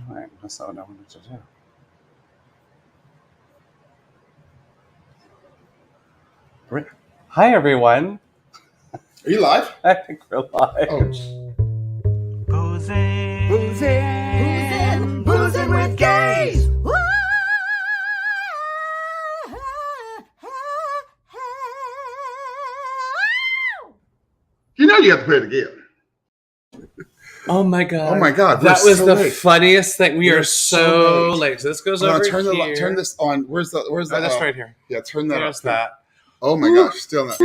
doing? That's not what I wanted to do. Hi, everyone. Are you live? I think we're live. Oh. Boozing, boozing, boozing with gays. You know you have to play it again. Oh my god! Oh my god! That was so the late. funniest thing. We are so late. late. So this goes over here. Turn this on. Where's the? Oh, that's right here. Yeah, turn that There's up. that. Oh my gosh! Still not.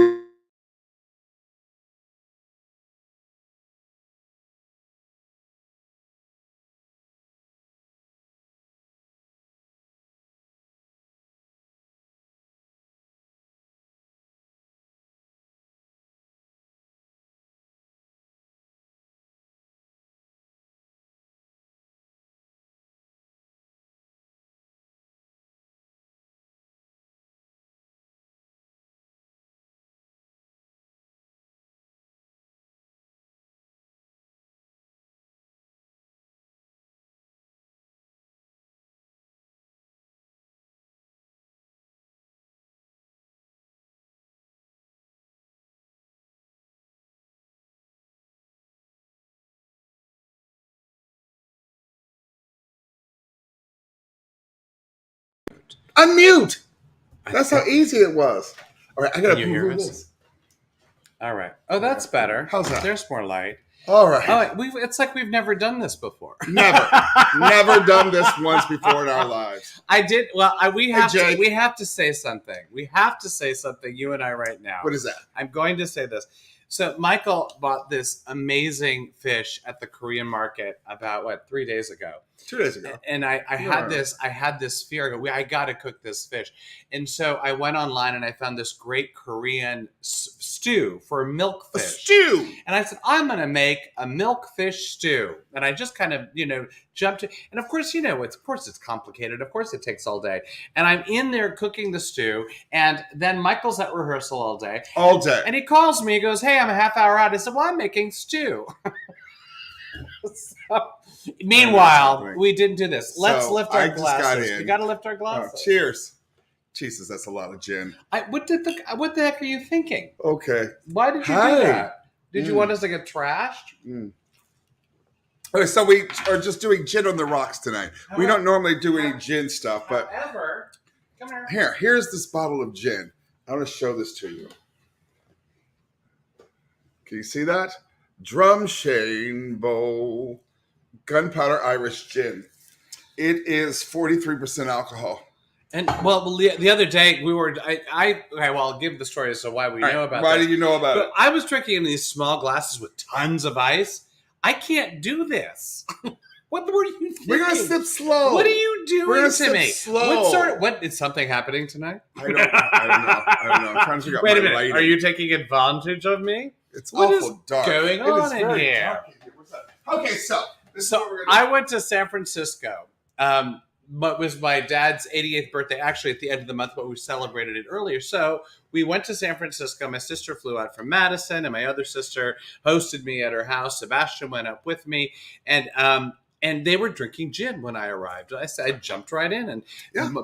Unmute. That's how easy it was. All right, I gotta prove this. All right. Oh, that's better. How's that? There's more light. All right. Oh, it's like we've never done this before. Never done this once before in our lives. I did. Well, we have to say something. We have to say something. You and I right now. What is that? I'm going to say this. So Michael bought this amazing fish at the Korean market about 3 days ago. 2 days ago. And I had this fear. I got to cook this fish. And so I went online and I found this great Korean stew for milk fish. A stew. And I said, I'm going to make a milk fish stew. And I just kind of, jumped in. And of course, it's complicated. Of course it takes all day. And I'm in there cooking the stew. And then Michael's at rehearsal all day. All day. And he calls me. He goes, hey, I'm a half hour out. I said, well, I'm making stew. Meanwhile, we didn't do this. Let's lift our glasses. We got to lift our glasses. Oh, cheers. Jesus, that's a lot of gin. What the heck are you thinking? Okay. Why did you do that? Did you want us to get trashed? Okay, so we are just doing gin on the rocks tonight. We don't normally do any gin stuff, but However, come here. Here's this bottle of gin. I want to show this to you. Can you see that? Drumshanbo Gunpowder Irish Gin. It is 43% alcohol. And the other day we were. I'll give the story as to why we know about. Why do you know about it? I was drinking in these small glasses with tons of ice. I can't do this. What were you thinking? We're gonna sip slow. What are you doing to me? Slow. What is something happening tonight? I don't know. I'm trying to figure out Wait my a minute. lighting. Are you taking advantage of me? It's what awful is dark. Going on in here? What's up? Okay, so I went to San Francisco. But was my dad's 88th birthday, actually at the end of the month, but we celebrated it earlier. So we went to San Francisco. My sister flew out from Madison, and my other sister hosted me at her house. Sebastian went up with me, and they were drinking gin when I arrived. I jumped right in, and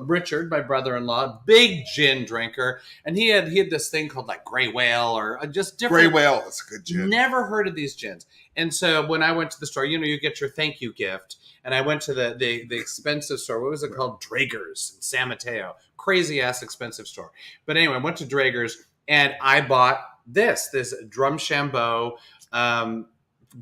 Richard, my brother-in-law, big gin drinker, and he had this thing called like Gray Whale or just different. Gray Whale, that's a good gin. Never heard of these gins, and so when I went to the store, you get your thank you gift. And I went to the expensive store. What was it called? Draeger's in San Mateo. Crazy ass expensive store. But anyway, I went to Draeger's and I bought this Drumshanbo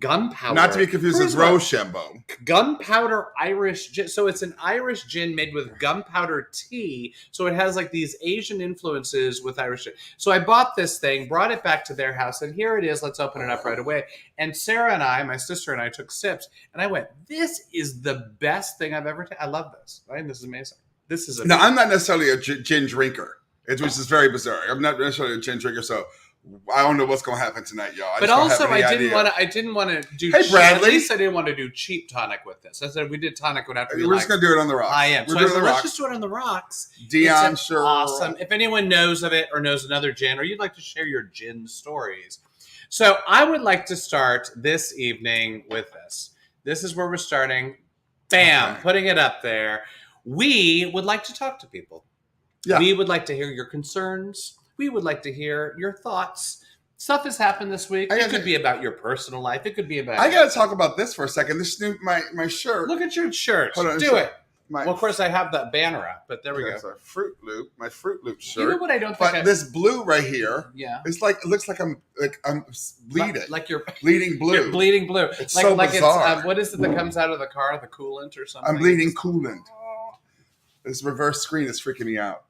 Gunpowder. Not to be confused with Drumshanbo. Gunpowder Irish Gin. So it's an Irish gin made with gunpowder tea. So it has like these Asian influences with Irish gin. So I bought this thing, brought it back to their house, and here it is. Let's open it up right away. And Sarah and I, my sister and I, took sips, and I went, this is the best thing I've ever tasted. I love this. Right? This is amazing. This is amazing. No, I'm not necessarily a gin drinker, which is very bizarre. I'm not necessarily a gin drinker, so I don't know what's going to happen tonight, y'all. But also, I didn't want to do. Hey, Bradley. At least I didn't want to do cheap tonic with this. I said we did tonic would have to be. We're just going to do it on the rocks. I am. So I said, let's just do it on the rocks. Dion, sure. Awesome. If anyone knows of it or knows another gin, or you'd like to share your gin stories, so I would like to start this evening with this. This is where we're starting. Bam, Okay. putting it up there. We would like to talk to people. Yeah. We would like to hear your concerns. We would like to hear your thoughts. Stuff has happened this week. It could be about your personal life. It could be about. I got to talk about this for a second. This new my shirt. Look at your shirt. Hold on, Do it. Well, of course, I have that banner up, but there we go. That's a Fruit Loop. My Fruit Loop shirt. You know what I don't think. But this blue right here. Yeah. It's like it looks like I'm bleeding. Like you're bleeding blue. You're bleeding blue. It's like, so like bizarre. It's what is it that comes out of the car? The coolant or something? I'm bleeding coolant. This reverse screen is freaking me out.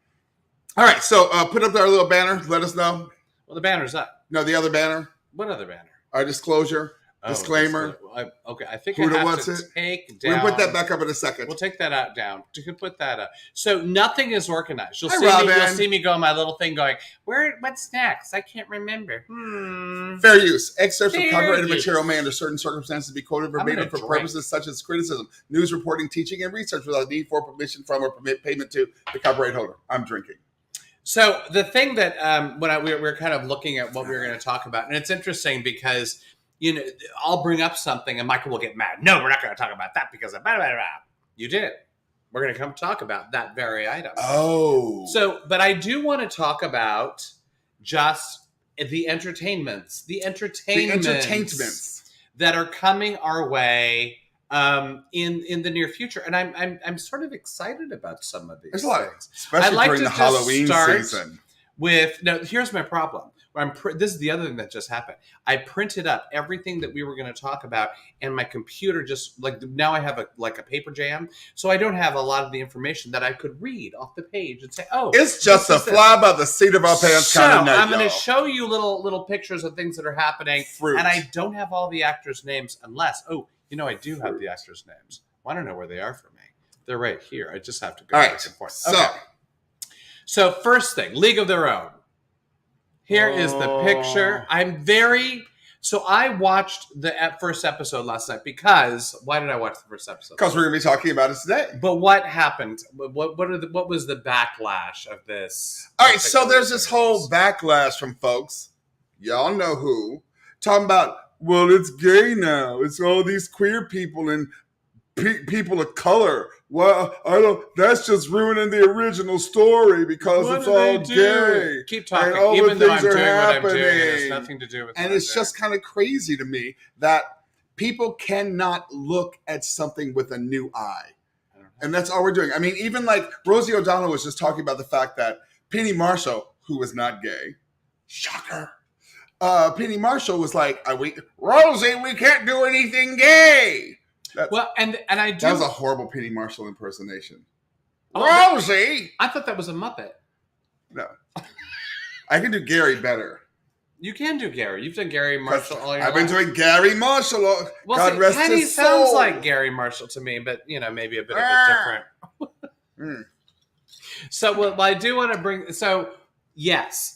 All right, so put up our little banner. Let us know. Well, the banner's up. No, the other banner. What other banner? Our disclosure. Disclaimer. Okay, I think Who I have what's to it? take down. We'll put that back up in a second. We'll take that out down. You can put that up. So nothing is organized. You'll Hi, see me go on my little thing going, what's next? I can't remember. Fair use. Excerpts Fair of copyrighted use. material may under certain circumstances be quoted verbatim for purposes such as criticism, news reporting, teaching, and research without need for permission from or payment to the copyright holder. I'm drinking. So the thing that we were kind of looking at what we were going to talk about, and it's interesting because I'll bring up something and Michael will get mad. No, we're not going to talk about that because of blah, blah, blah. You did. We're going to come talk about that very item. Oh. So, but I do want to talk about just the entertainments that are coming our way in the near future, and I'm sort of excited about some of these. There's a lot, things. especially during the Halloween season. Here's my problem. This is the other thing that just happened. I printed up everything that we were going to talk about, and my computer just now I have a paper jam, so I don't have a lot of the information that I could read off the page and say, "Oh, it's just a fly by the seat of our pants kind of night." I'm going to show you little pictures of things that are happening, and I don't have all the actors' names unless I do have the actors' names. Well, I don't know where they are for me. They're right here. I just have to go. All back right. and forth. So first thing, League of Their Own. Here is the picture. So I watched the first episode last night because why did I watch the first episode? Because we're going to be talking about it today. But what happened? What was the backlash of this? All right, so there's this whole backlash from folks, y'all know who, talking about, well, it's gay now. It's all these queer people and people of color. Well, that's just ruining the original story because it's all gay. Keep talking. And all Even the though I'm things doing are what I'm doing, it happening. has nothing to do with. And it's just kind of crazy to me that people cannot look at something with a new eye. And that's all we're doing. I mean, even like Rosie O'Donnell was just talking about the fact that Penny Marshall, who was not gay, shocker. Penny Marshall was like, Rosie, we can't do anything gay. And I do. That was a horrible Penny Marshall impersonation. Oh, Rosie! I thought that was a Muppet. No. I can do Gary better. You can do Gary. You've done Gary Marshall all your life. I've been doing Gary Marshall. God rest Penny his soul. sounds like Gary Marshall to me, but maybe a bit of a different. So I do want to bring. So yes.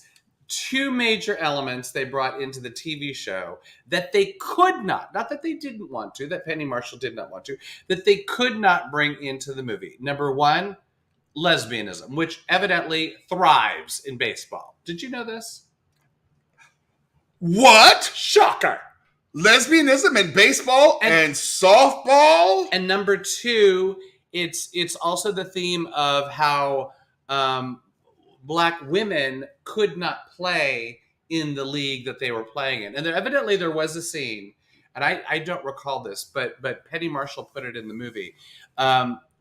Two major elements they brought into the TV show that they could not that they didn't want to, that Penny Marshall did not want to, that they could not bring into the movie. Number one, lesbianism, which evidently thrives in baseball. Did you know this? What? Shocker. Lesbianism in baseball and softball? And number two, it's also the theme of how Black women could not play in the league that they were playing in. And evidently there was a scene, and I don't recall this, but Penny Marshall put it in the movie,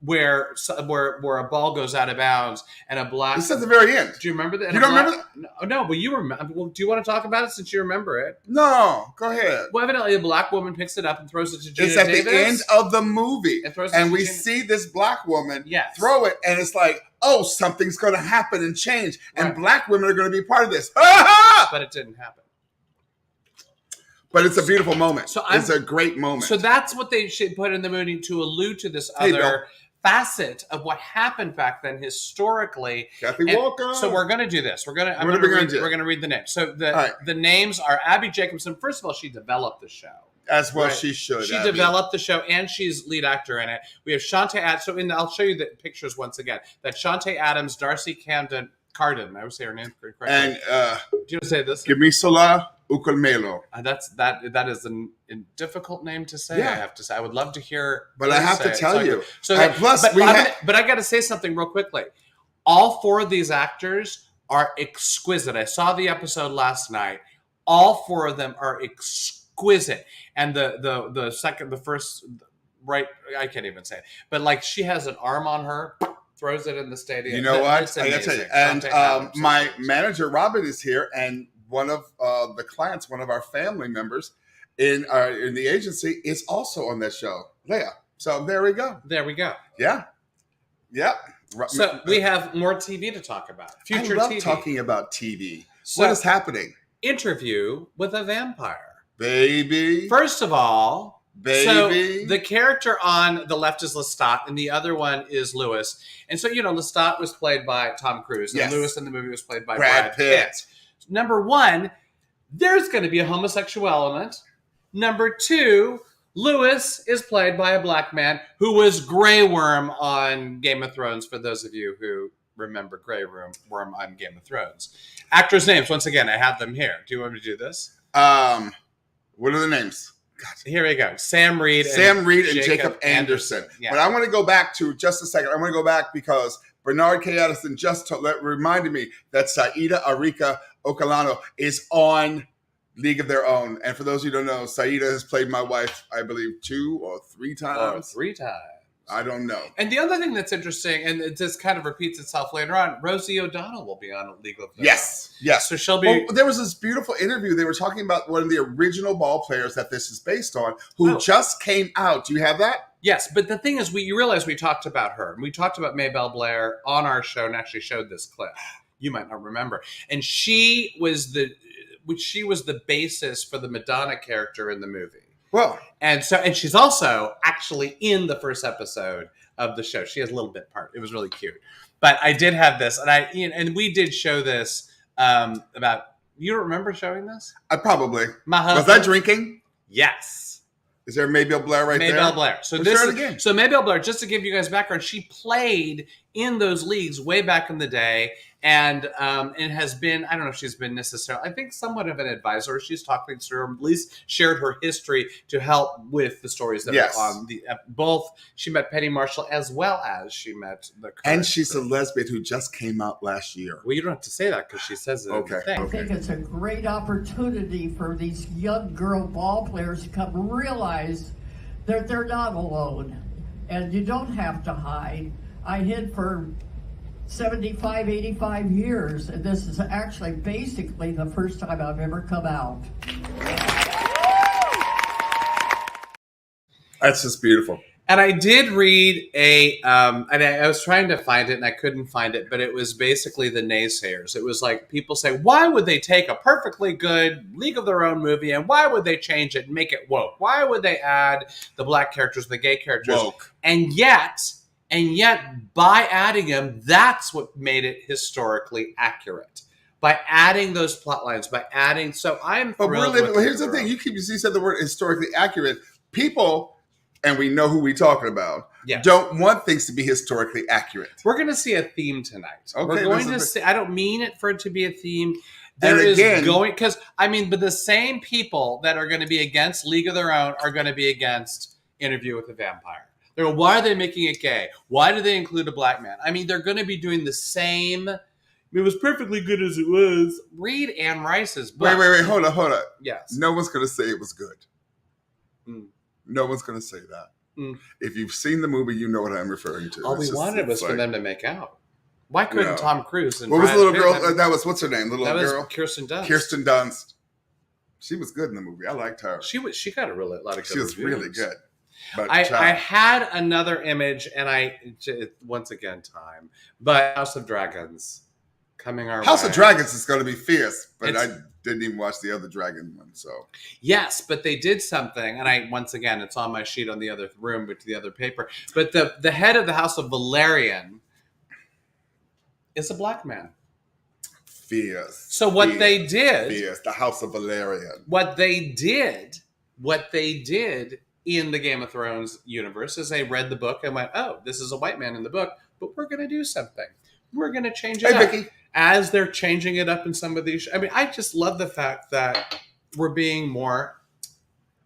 where a ball goes out of bounds and a black... It's at the very end. Do you remember that? You don't remember that? No, but you remember. Well, do you want to talk about it since you remember it? No, go ahead. Well, evidently a black woman picks it up and throws it to Gina It's at Davis. the end of the movie. And we see this black woman Yes. throw it, and it's like, oh, something's going to happen and change, and Right. black women are going to be part of this. But it didn't happen. But it's a beautiful moment. So it's a great moment. So that's what they should put in the movie to allude to this other facet of what happened back then historically. Kathy Walker. So we're going to do this. We're going to read the names. So the names are Abby Jacobson. First of all, she developed the show. As well, she should. She developed the show, and she's lead actor in it. We have Shantae Adams. So I'll show you the pictures once again. That Shantae Adams, Darcy Carden. I would say her name correctly. And do you want to say this? Give me Salah. Ukulmelo. That is a difficult name to say. Yeah. I have to say. I would love to hear. But I have to say it. tell you. So And plus, but I got to say something real quickly. All four of these actors are exquisite. I saw the episode last night. All four of them are exquisite. And the first, right? I can't even say it. But like, she has an arm on her, throws it in the stadium. You know what? It's I got to tell you. amazing. And my manager Robert is here, and one of the clients, one of our family members in the agency, is also on that show, Leia. So there we go. There we go. Yeah. So we have more TV to talk about. Future I love TV. talking about TV. So- What is happening? Interview with a Vampire. Baby. First of all, Baby. so the character on the left is Lestat, and the other one is Lewis. And so, Lestat was played by Tom Cruise, and Yes. Lewis in the movie was played by Brad Pitt. Number one, there's going to be a homosexual element. Number two, Lewis is played by a black man who was Grey Worm on Game of Thrones, for those of you who remember Grey Worm on Game of Thrones. Actors' names, once again, I have them here. Do you want me to do this? What are the names? Here we go. Sam Reed and Jacob Anderson. Yeah. But I want to go back to just a second. I want to go back because Bernard K. Addison just reminded me that Saida Arika Okalano is on League of Their Own. And for those who don't know, Saida has played my wife, I believe, 2 or 3 times. 3 times. I don't know. And the other thing that's interesting, and it just kind of repeats itself later on, Rosie O'Donnell will be on League of Their Yes. Own. So she'll be... Well, there was this beautiful interview. They were talking about one of the original ball players that this is based on, who just came out. Do you have that? Yes, but the thing is, you realize we talked about her. And we talked about Maybelle Blair on our show and actually showed this clip. You might not remember. And she was the basis for the Madonna character in the movie. Well, and she's also actually in the first episode of the show. She has a little bit part. It was really cute. But I did have this, and we did show this about. You don't remember showing this? I probably. My husband. Was I drinking? Yes. Is there Maybelle Blair there? Maybelle Blair. So again. So Maybelle Blair, just to give you guys background, she played in those leagues way back in the day, and has been, I don't know if she's been necessarily, I think somewhat of an advisor. She's talking to her, at least shared her history to help with the stories that were on the both. She met Penny Marshall as well as she met the. And she's a lesbian who just came out last year. Well, you don't have to say that because she says it. Okay. I think it's a great opportunity for these young girl ball players to come realize that they're not alone, and you don't have to hide. I hid for 75, 85 years, and this is actually basically the first time I've ever come out. That's just beautiful. And I did read and I was trying to find it and I couldn't find it, but it was basically the naysayers. It was like people say, why would they take a perfectly good League of Their Own movie and why would they change it and make it woke? Why would they add the black characters, the gay characters? Woke. And yet by adding them, that's what made it historically accurate. By adding those plot lines, by adding, so I'm thrilled. But here's the thing: you said the word historically accurate. People, and we know who we're talking about, don't want things to be historically accurate. We're going to see a theme tonight. Okay, we're going to see. I don't mean it for it to be a theme. But the same people that are going to be against League of Their Own are going to be against Interview with the Vampire. Why are they making it gay? Why do they include a black man? I mean, they're going to be doing the same. It was perfectly good as it was. Read Anne Rice's book. Wait. Hold on. Yes. No one's going to say it was good. Mm. No one's going to say that. Mm. If you've seen the movie, you know what I'm referring to. All we wanted was for them to make out. Why couldn't Tom Cruise and what was the little girl? Pitt, That was, what's her name? The little girl? Kirsten Dunst. Kirsten Dunst. She was good in the movie. I liked her. She got a lot of good She was reviews. really good. But I had another image, and once again, but House of Dragons coming our way. House of Dragons is going to be fierce, but I didn't even watch the other dragon one. So yes, but they did something, and once again, it's on my sheet on the other room with the other paper. But the head of the House of Valerian is a black man. Fierce. So what they did, fierce. The House of Valerian. What they did in the Game of Thrones universe is they read the book and went, oh, this is a white man in the book, but we're going to do something. We're going to change it up. Vicky. As they're changing it up in some of these. I mean, I just love the fact that were being more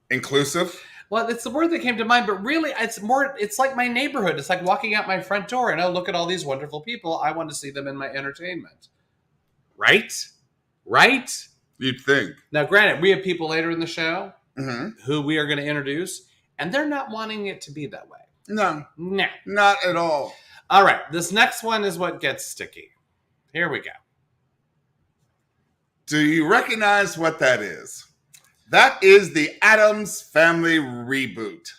inclusive. Well, it's the word that came to mind, but really, it's like my neighborhood. It's like walking out my front door and, oh, look at all these wonderful people. I want to see them in my entertainment. Right? You'd think. Now, granted, we have people later in the show Mm-hmm. who we are going to introduce, and they're not wanting it to be that way. No, Nah. not at all. All right, this next one is what gets sticky. Here we go. Do you recognize what that is? That is the Addams Family reboot.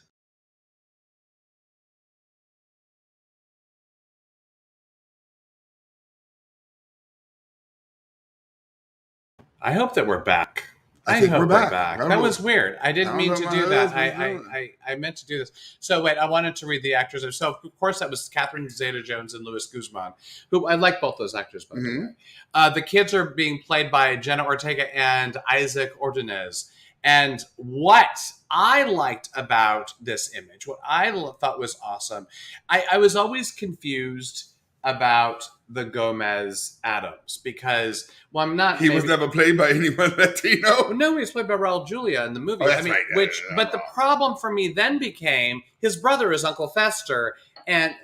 I hope that we're back. I think hope we're back. I don't That know. was weird. I didn't I mean don't to know do what that. else was doing. I meant to do this. So wait, I wanted to read the actors. So of course that was Catherine Zeta-Jones and Luis Guzman, who I like both those actors, by the way. The kids are being played by Jenna Ortega and Isaac Ordonez. And what I liked about this image, what I thought was awesome, I was always confused about the Gomez Adams because, well, I'm not. He was never played by anyone Latino. No, he was played by Raul Julia in the movie. Oh, that's right. Yeah, But the problem for me then became his brother is Uncle Fester, and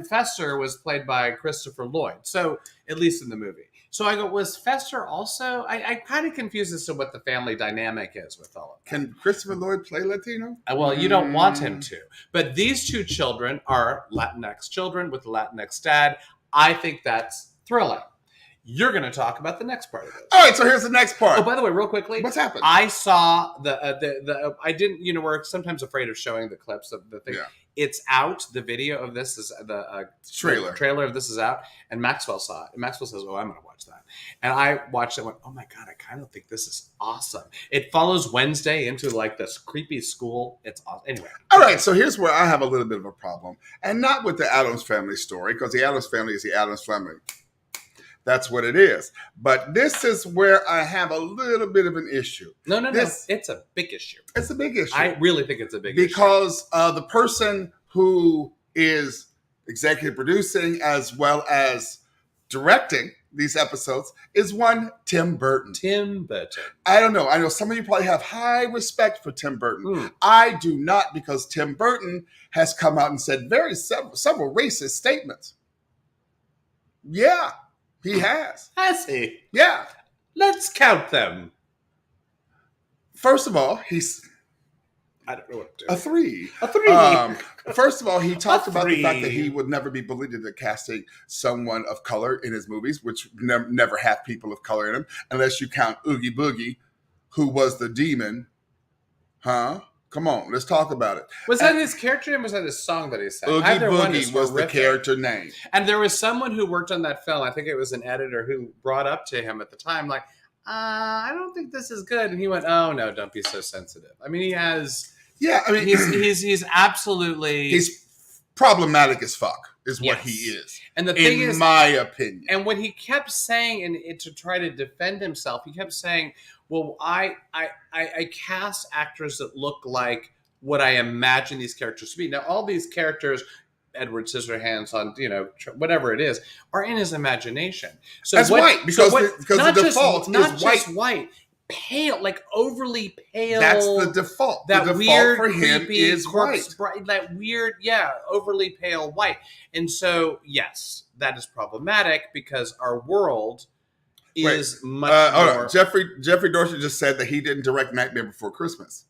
Fester was played by Christopher Lloyd. So at least in the movie. So I go, was Fester also? I kind of confused as to what the family dynamic is with all of that. Can Christopher Lloyd play Latino? Well, you don't want him to. But these two children are Latinx children with a Latinx dad. I think that's thrilling. You're going to talk about the next part of this. All right, so here's the next part. Oh, by the way, real quickly. What's happened? I saw the I didn't, we're sometimes afraid of showing the clips of the thing. Yeah. It's out. The video of this is the trailer of this is out. And Maxwell saw it. And Maxwell says, oh, I'm going to watch that. And I watched it and went, oh my God, I kind of think this is awesome. It follows Wednesday into like this creepy school. It's awesome. Anyway. All right, so here's where I have a little bit of a problem. And not with the Addams Family story, because the Addams Family is the Addams Family. That's what it is. But this is where I have a little bit of an issue. No. It's a big issue. It's a big issue. I really think it's a big issue. Because the person who is executive producing as well as directing these episodes is one Tim Burton. Tim Burton. I don't know. I know some of you probably have high respect for Tim Burton. I do not, because Tim Burton has come out and said several racist statements. Yeah. He has. Has he? Yeah. Let's count them. First of all, I don't know what to do. a three. A three. First of all, he talked about the three. fact that he would never be bullied into casting someone of color in his movies, which never have people of color in them, unless you count Oogie Boogie, who was the demon. Huh? Come on, let's talk about it. Was that his character name or was that his song that he sang? Oogie Either one is Boogie was the horrific. character name. And there was someone who worked on that film, I think it was an editor, who brought up to him at the time, like, I don't think this is good. And he went, oh, no, don't be so sensitive. I mean, he has... Yeah, I mean... He's absolutely... He's problematic as fuck, is what Yes. he is. And the thing in is... my opinion. And what he kept saying, and to try to defend himself, he kept saying, well, I cast actors that look like what I imagine these characters to be. Now, all these characters, Edward Scissorhands on, whatever it is, are in his imagination. So That's white, because the default is not white. just white, pale, like overly pale. That's the default. That the default weird, for him creepy is corpse, white. that weird, overly pale white. And so, yes, that is problematic because our world is much hold more. on. Jeffrey Dorsey just said that he didn't direct Nightmare Before Christmas.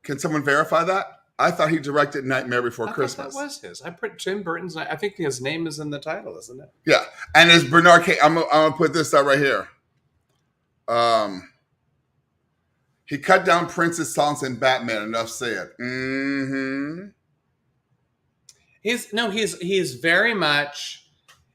Can someone verify that? I thought he directed Nightmare Before Christmas. That was his. I put Tim Burton's. I think his name is in the title, isn't it? Yeah, and it's Bernard K. I'm gonna put this out right here. He cut down Prince's songs in Batman. Enough said. Mm-hmm. He's very much.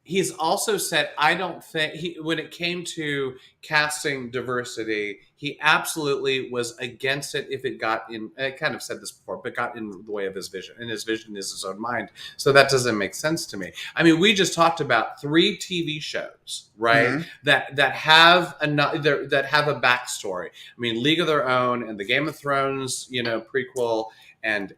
He's also said, I don't think when it came to casting diversity, he absolutely was against it if it got in. I kind of said this before, but got in the way of his vision, and his vision is his own mind. So that doesn't make sense to me. I mean, we just talked about 3 TV shows, right? Mm-hmm. That have a backstory. I mean, League of Their Own and the Game of Thrones, prequel, and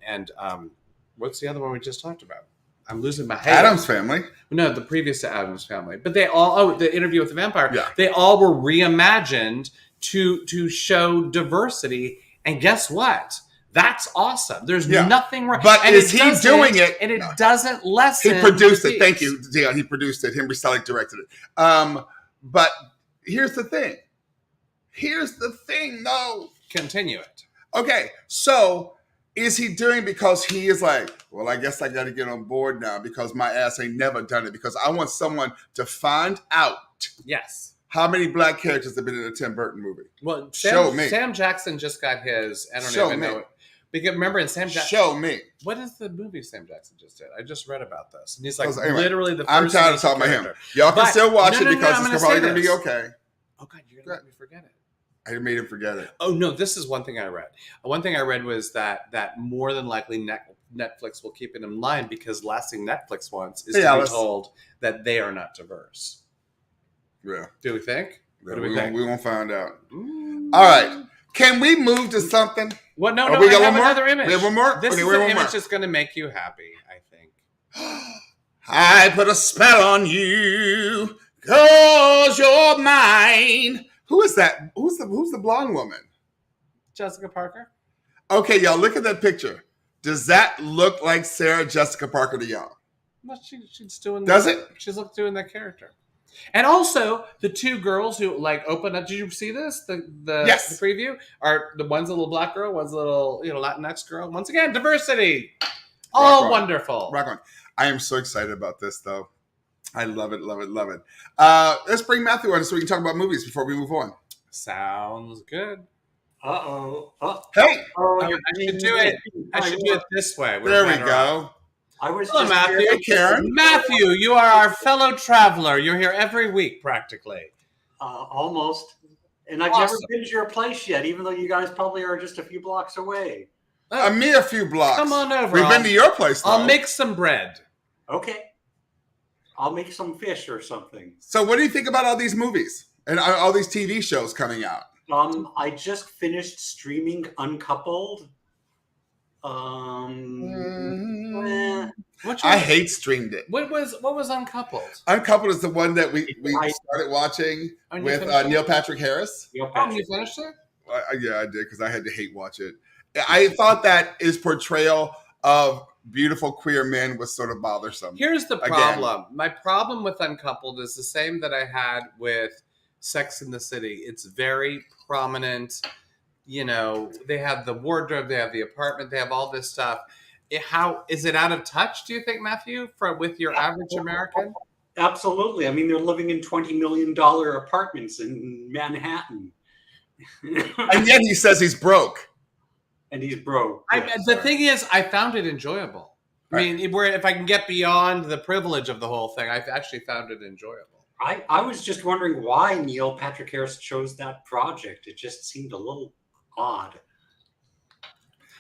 what's the other one we just talked about? I'm losing my head. Addams Family. No, the previous to Addams Family. But they all, the Interview with the Vampire. Yeah. They all were reimagined to show diversity. And guess what? That's awesome. There's Yeah. nothing wrong. But and is he doing it? And it doesn't lessen. He produced the it. Thank beats. you, Dion. He produced it. Henry Selick directed it. But here's the thing. though. Continue it. Okay, so is he doing because he is like, well, I guess I got to get on board now because my ass ain't never done it because I want someone to find out Yes. how many black characters have been in a Tim Burton movie. Well, Show me. Sam Jackson just got his. I don't Show even me. know it. Because remember in Sam Jackson. Show me. What is the movie Sam Jackson just did? I just read about this. And he's like Anyway, literally the first. I'm tired of talking about him. character. Y'all can But- still watch no, it because I'm it's gonna probably say going to be this. okay. Oh God, you're gonna let me forget it. I made him forget it. Oh no, this is one thing I read. One thing I read was that more than likely Netflix will keep it in line because the last thing Netflix wants is to Alice. be told that they are not diverse. Yeah. Do we think? What do we We're think? going to find out. Ooh. All right. Can we move to something? Well, no, Oh, no, we I got have one more? another image. We have one more? This Okay, is we have an one more. image that's going to make you happy, I think. I put a spell on you because you're mine. Who is that? Who's the blonde woman? Jessica Parker? Okay, y'all, look at that picture. Does that look like Sarah Jessica Parker to y'all? Well, she's doing. Does it? She's doing that character. And also, the two girls who like open up. Did you see this? Yes. The preview are the one's a little black girl, one's a little Latinx girl. Once again, diversity. All on. wonderful. Rock on. I am so excited about this, though. I love it, love it, love it. Let's bring Matthew on so we can talk about movies before we move on. Sounds good. Uh-oh. Oh, Hey, I should do it. I should do it this way. We're there we better go. I was Hello, just Matthew. Hey, Karen. Matthew, you are our fellow traveler. You're here every week, practically. almost. And I've Awesome. never been to your place yet, even though you guys probably are just a few blocks away. Me a few blocks. Come on over. We've been to your place, though. I'll make some bread. Okay. I'll make some fish or something. So what do you think about all these movies and all these TV shows coming out? I just finished streaming Uncoupled. Eh, I hate streamed it. What was Uncoupled? Uncoupled is the one that we I- started watching Oh, you with finished it? Neil Patrick Harris. Neil Oh, Patrick. you finished it? Yeah, I did because I had to hate watch it. I thought that his portrayal of beautiful queer men was sort of bothersome. Here's the Again. problem. My problem with Uncoupled is the same that I had with Sex in the City. It's very prominent. You know, they have the wardrobe, they have the apartment, they have all this stuff. How is it out of touch, do you think, Matthew, with your average American? Absolutely. I mean, they're living in $20 million apartments in Manhattan. And yet he says he's broke. And he's broke. The thing is, I found it enjoyable. I mean, if I can get beyond the privilege of the whole thing, I've actually found it enjoyable. I was just wondering why Neil Patrick Harris chose that project. It just seemed a little odd.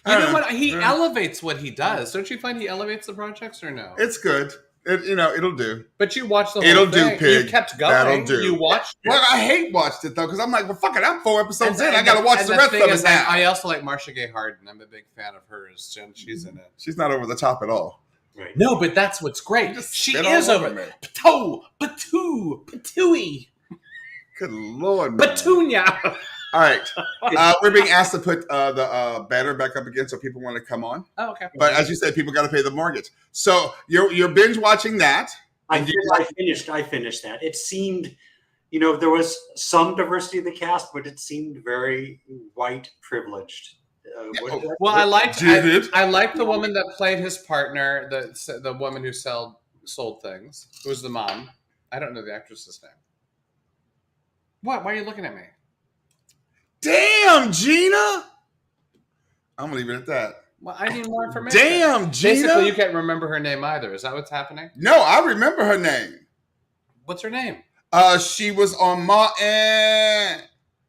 You know what? He elevates what he does. Don't you find he elevates the projects or no? It's good. It'll do. But you watched the whole It'll thing. do, pig. You kept going. That'll do. You watched it. Well, I hate watched it though because I'm like, well, fuck it. I'm 4 episodes in. And I gotta watch and the rest thing of it is, now. I also like Marcia Gay Harden. I'm a big fan of hers. She's in it. She's not over the top at all. Right. No, but that's what's great. Just She spit is all over over it. me. Patooey, Good Lord, man. Petunia. All right. We're being asked to put the banner back up again so people want to come on. Oh, okay. But as you said, people got to pay the mortgage. So you're binge watching that. I finished that. It seemed, there was some diversity of the cast, but it seemed very white privileged. Well, I liked Did it? I liked the woman that played his partner, the woman who sold things. Who was the mom? I don't know the actress's name. What? Why are you looking at me? Damn, Gina. I'm gonna leave it at that. Well, I need more information. Damn, Gina. Basically, you can't remember her name either. Is that what's happening? No, I remember her name. What's her name? She was on Martin.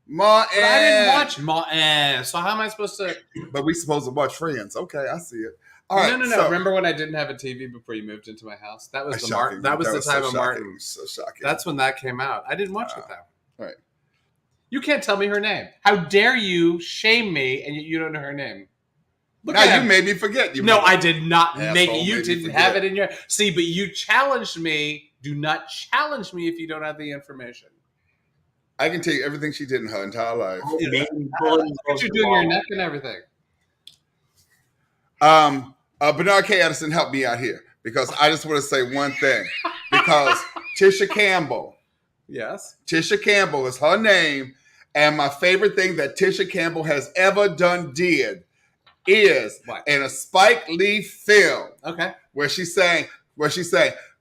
But I didn't watch Martin. So how am I supposed to? But we supposed to watch Friends. Okay, I see it. All right. No. so- Remember when I didn't have a TV before you moved into my house? That was That's the Martin. shocking. That was the time so of shocking. Martin. So shocking. That's when that came out. I didn't watch it though. Right. You can't tell me her name. How dare you shame me and you don't know her name? Look now at you him. made me forget. No, I did not Asshole, make it. made You me didn't forget. have it in your. See, but you challenged me. Do not challenge me if you don't have the information. I can tell you everything she did in her entire life. Maybe Look at you doing your neck and everything. Bernard K. Edison helped me out here because I just want to say one thing. Because Tisha Campbell. Yes. Tisha Campbell is her name. And my favorite thing that Tisha Campbell has ever did is What? in a Spike Lee film. Okay. Where she sang,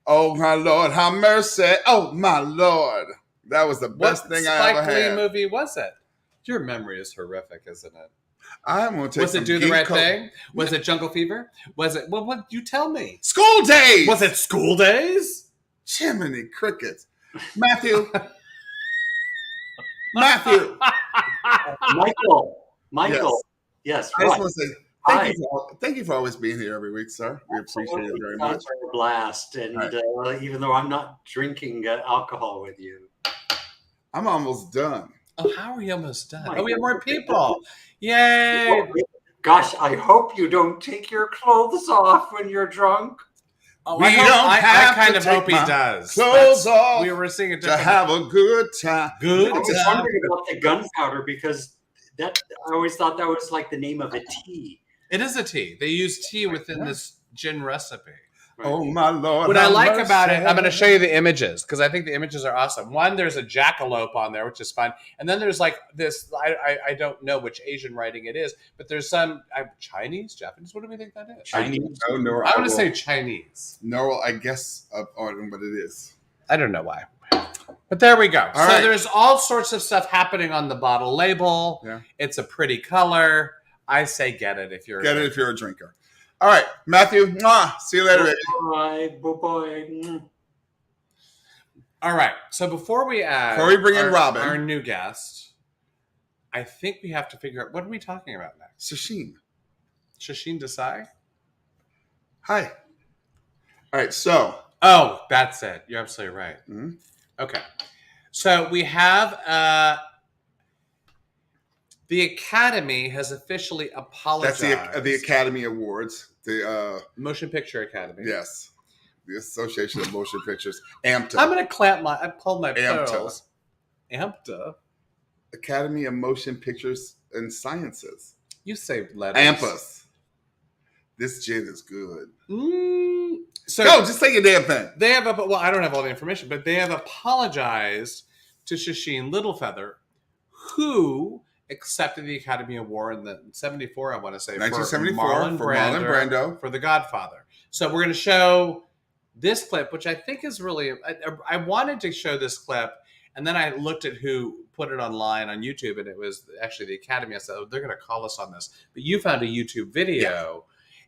"Oh my Lord, have mercy. Oh my Lord." That was the best thing I ever What Spike Lee had. movie was it? Your memory is horrific, isn't it? I'm gonna take Was it Do the Right Thing? Was it Jungle Fever? Was it, well, what, you tell me. School Days. Was it School Days? Jiminy Crickets. Matthew. Michael. Yes, I just right. want to say thank you for always being here every week, sir. We appreciate it very much. It's a blast, and even though I'm not drinking alcohol with you, I'm almost done. Oh, how are we almost done? Oh, we have more people. Yay. Gosh, I hope you don't take your clothes off when you're drunk. Oh, We I don't kind have of to hope take he my does. clothes off We were singing to have a good time. good I was time. wondering about the gunpowder because I always thought that was like the name of a tea. It is a tea. They use tea within this gin recipe. Oh my Lord. What I have like mercy. about it, I'm going to show you the images because I think the images are awesome. One, there's a jackalope on there, which is fun. And then there's like this, I don't know which Asian writing it is, but there's some Chinese, Japanese. What do we think that is? I don't know. I'm going to say Chinese. No, I guess on what it is. I don't know why. But there we go. So right. there's all sorts of stuff happening on the bottle label. Yeah. It's a pretty color. I say get it if you're a drinker. All right, Matthew. Mwah, see you later, baby. Bye, bye. All right. So before we bring in Robin, our new guest, I think we have to figure out what are we talking about next. Sasheen Desai? Hi. All right, so. Oh, that's it. You're absolutely right. Mm-hmm. Okay. So we have the Academy has officially apologized. That's the Academy Awards. The Motion Picture Academy. Yes. The Association of Motion Pictures. AMTA. I'm going to pull my AMTA. pearls. AMTA? Academy of Motion Pictures and Sciences. You say letters. AMPAS. This gin is good. So Go, just say your damn thing. They have I don't have all the information, but they have apologized to Sasheen Littlefeather, who accepted the Academy Award in the 74, I want to say, 1974 for Marlon Brando for The Godfather. So we're going to show this clip, which I think is really, I wanted to show this clip, and then I looked at who put it online on YouTube, and it was actually the Academy. I said, oh, they're going to call us on this. But you found a YouTube video,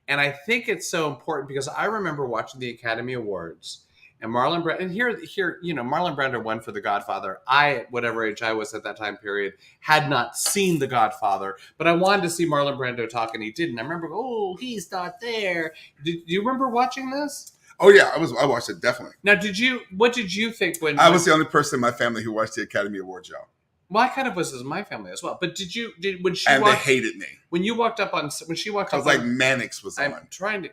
and I think it's so important because I remember watching the Academy Awards, and Marlon Brando, and here, Marlon Brando won for The Godfather. I, at whatever age I was at that time period, had not seen The Godfather, but I wanted to see Marlon Brando talk, and he didn't. I remember, oh, he's not there. Do you remember watching this? Oh yeah, I watched it definitely. Now, what did you think when I was the only person in my family who watched the Academy Awards, y'all? Well, I kind of was in my family as well. But when she and walked, they hated me. When you walked up on, when she walked I up, was like Mannix was on. I'm trying to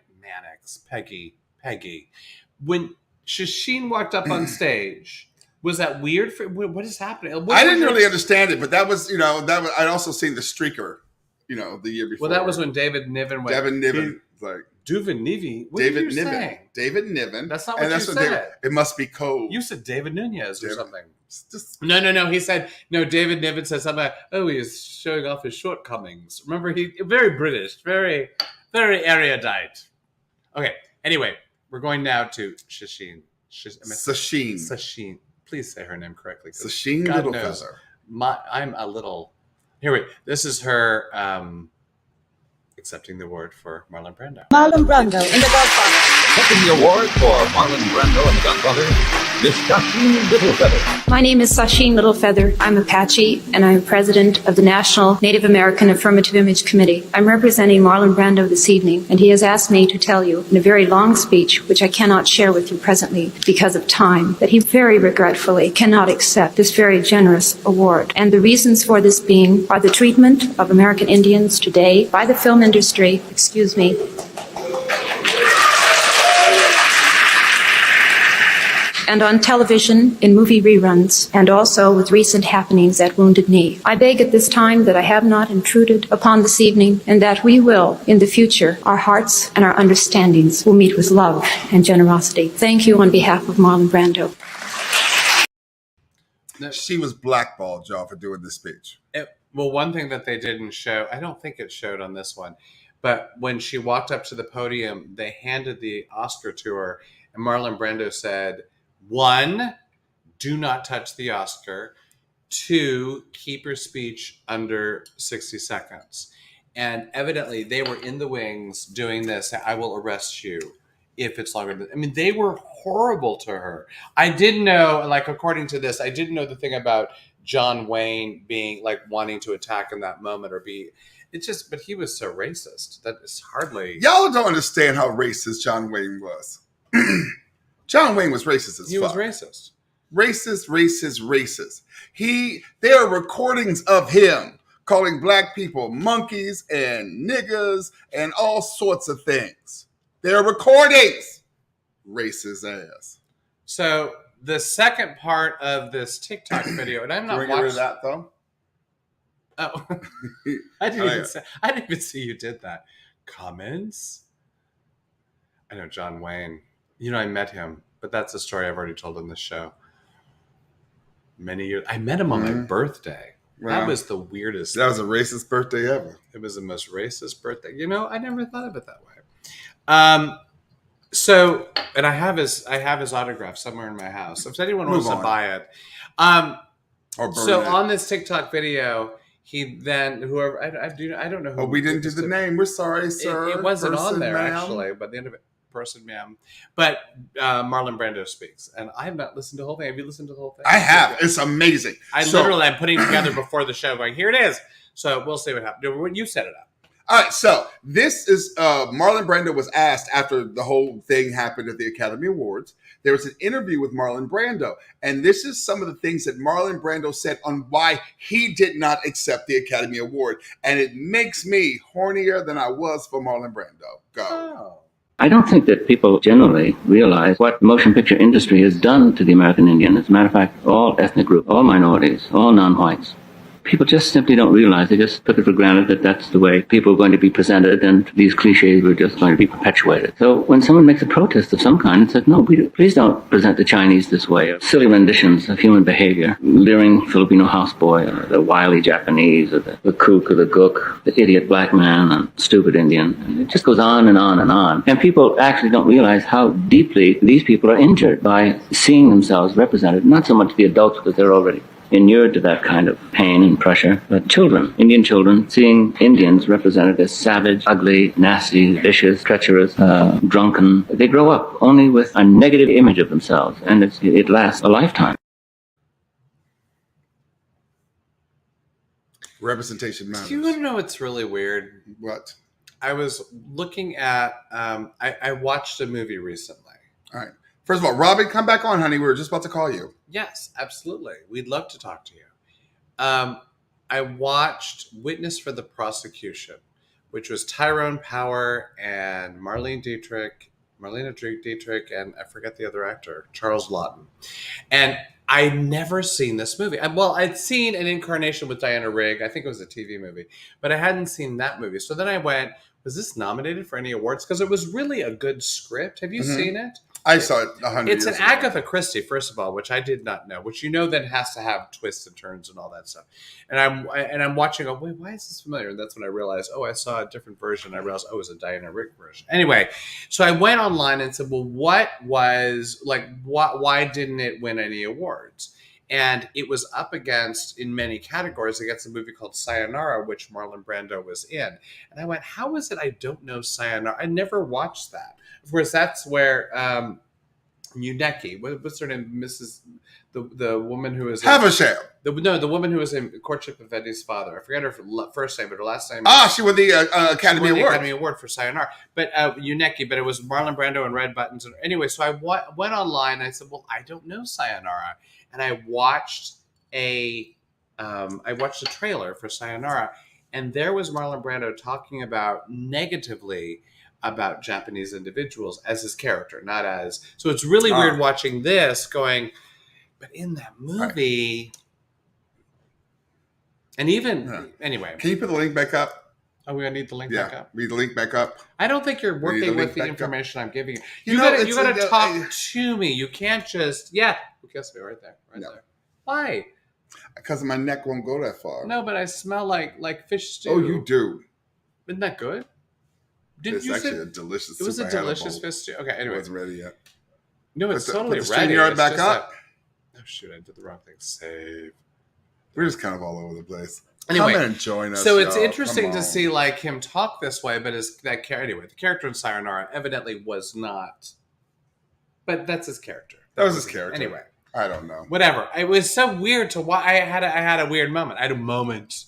Peggy. When Sasheen walked up on stage, was that weird? What is happening? I didn't really understand it, but that was I'd also seen The Streaker, the year before. Well, that was when David Niven went. Devin Niven, like David Niven. What David did you Niven. say? David Niven. That's not what you said. It must be cold. You said David Nunez or something. Just, No. He said no. David Niven said something like, "Oh, he's showing off his shortcomings." Remember, he very British, very, very erudite. Okay. Anyway, we're going now to Sasheen. Sasheen. Please say her name correctly. Sasheen Littlefeather. I'm a little. Here we. This is her accepting the award for Marlon Brando. Marlon Brando in The Godfather. Accepting the award for Marlon Brando and The Godfather, Miss Sasheen Littlefeather. My name is Sasheen Littlefeather. I'm Apache, and I'm president of the National Native American Affirmative Image Committee. I'm representing Marlon Brando this evening, and he has asked me to tell you in a very long speech, which I cannot share with you presently because of time, that he very regretfully cannot accept this very generous award. And the reasons for this being are the treatment of American Indians today by the film industry, and on television in movie reruns, and also with recent happenings at Wounded Knee. I beg at this time that I have not intruded upon this evening, and that we will, in the future, our hearts and our understandings will meet with love and generosity. Thank you on behalf of Marlon Brando. She was blackballed, y'all, for doing this speech. Well, one thing that they didn't show, I don't think it showed on this one, but when she walked up to the podium, they handed the Oscar to her, and Marlon Brando said, 1, do not touch the Oscar. 2, keep your speech under 60 seconds. And evidently, they were in the wings doing this. I will arrest you if it's longer than... I mean, they were horrible to her. I didn't know, like, according to this, I didn't know the thing about John Wayne being, like, wanting to attack in that moment or be... It's just... But he was so racist. That is hardly... Y'all don't understand how racist John Wayne was. John Wayne was racist as fuck. He was racist. Racist. There are recordings of him calling black people monkeys and niggas and all sorts of things. There are recordings. Racist ass. So the second part of this TikTok video, and I'm not watching. Get rid of that though. Oh, I didn't even see you did that. Comments. I know John Wayne. You know, I met him, but that's a story I've already told on this show. Many years. I met him on my birthday. Wow. That was the weirdest. That was a racist birthday ever. It was the most racist birthday. You know, I never thought of it that way. So, and I have his autograph somewhere in my house. If anyone wants to buy it. On this TikTok video, he then I don't know who. Oh, we didn't do the name. We're sorry, sir. It wasn't on there actually, but the end of it. Person, ma'am. But Marlon Brando speaks, and I have not listened to the whole thing. Have you listened to the whole thing? I have. It's amazing. I'm putting together before the show, going, here it is. So we'll see what happens. You set it up. All right. So this is Marlon Brando was asked after the whole thing happened at the Academy Awards. There was an interview with Marlon Brando, and this is some of the things that Marlon Brando said on why he did not accept the Academy Award, and it makes me hornier than I was for Marlon Brando. Go. Oh. I don't think that people generally realize what the motion picture industry has done to the American Indian. As a matter of fact, all ethnic groups, all minorities, all non-whites. People just simply don't realize. They just took it for granted that that's the way people are going to be presented, and these cliches were just going to be perpetuated. So when someone makes a protest of some kind, it's like, no, please don't present the Chinese this way. Silly renditions of human behavior, leering Filipino houseboy, or the wily Japanese, or the kook or the gook, the idiot black man, and stupid Indian. And it just goes on and on and on. And people actually don't realize how deeply these people are injured by seeing themselves represented. Not so much the adults, because they're already inured to that kind of pain and pressure, but children, Indian children, seeing Indians represented as savage, ugly, nasty, vicious, treacherous, drunken. They grow up only with a negative image of themselves, and it lasts a lifetime. Representation matters. Do you want to know what's really weird? What? I was looking at, I watched a movie recently. All right. First of all, Robin, come back on, honey. We were just about to call you. Yes, absolutely. We'd love to talk to you. I watched Witness for the Prosecution, which was Tyrone Power and Marlena Dietrich, and I forget the other actor, Charles Lawton. And I'd never seen this movie. I'd seen an incarnation with Diana Rigg. I think it was a TV movie, but I hadn't seen that movie. So then I went, was this nominated for any awards? Because it was really a good script. Have you seen it? I saw it 100 years ago. It's an Agatha Christie, first of all, which I did not know, which then has to have twists and turns and all that stuff. And I'm watching, wait, why is this familiar? And that's when I realized, I saw a different version. I realized, it was a Diana Rigg version. Anyway, so I went online and said, well, why didn't it win any awards? And it was up against, in many categories, against a movie called Sayonara, which Marlon Brando was in. And I went, how is it I don't know Sayonara? I never watched that. Of course, that's where Uneki, what's her name? The woman who is Havisham. The woman who was in Courtship of Eddie's Father. I forget her first name, but her last name. She won the Academy Award. Academy Award for Sayonara, but Uneki. But it was Marlon Brando and Red Buttons. Anyway, so I went online and I said, well, I don't know Sayonara, and I watched a trailer for Sayonara, and there was Marlon Brando talking about negatively about Japanese individuals as his character, not as. So it's really weird watching this going, but in that movie, and even anyway. Can you put the link back up? Oh, we need the link back up. Read the link back up. I don't think you're working with the information I'm giving you. You know, gotta talk to me. You can't just guess me right there, there. Why? Because my neck won't go that far. No, but I smell like fish stew. Oh, you do. Isn't that good? It's actually a delicious. It was a delicious fish stew. Okay, anyway, it wasn't ready yet. No, it's totally put the ready. StreamYard back up. Oh shoot! I did the wrong thing. Save. We're just kind of all over the place. Anyway, come and join us. So it's interesting to see like him talk this way, but the character in Sayonara evidently was not. But that's his character. That was his character. Anyway, I don't know. Whatever. It was so weird to watch. I had a weird moment. I had a moment.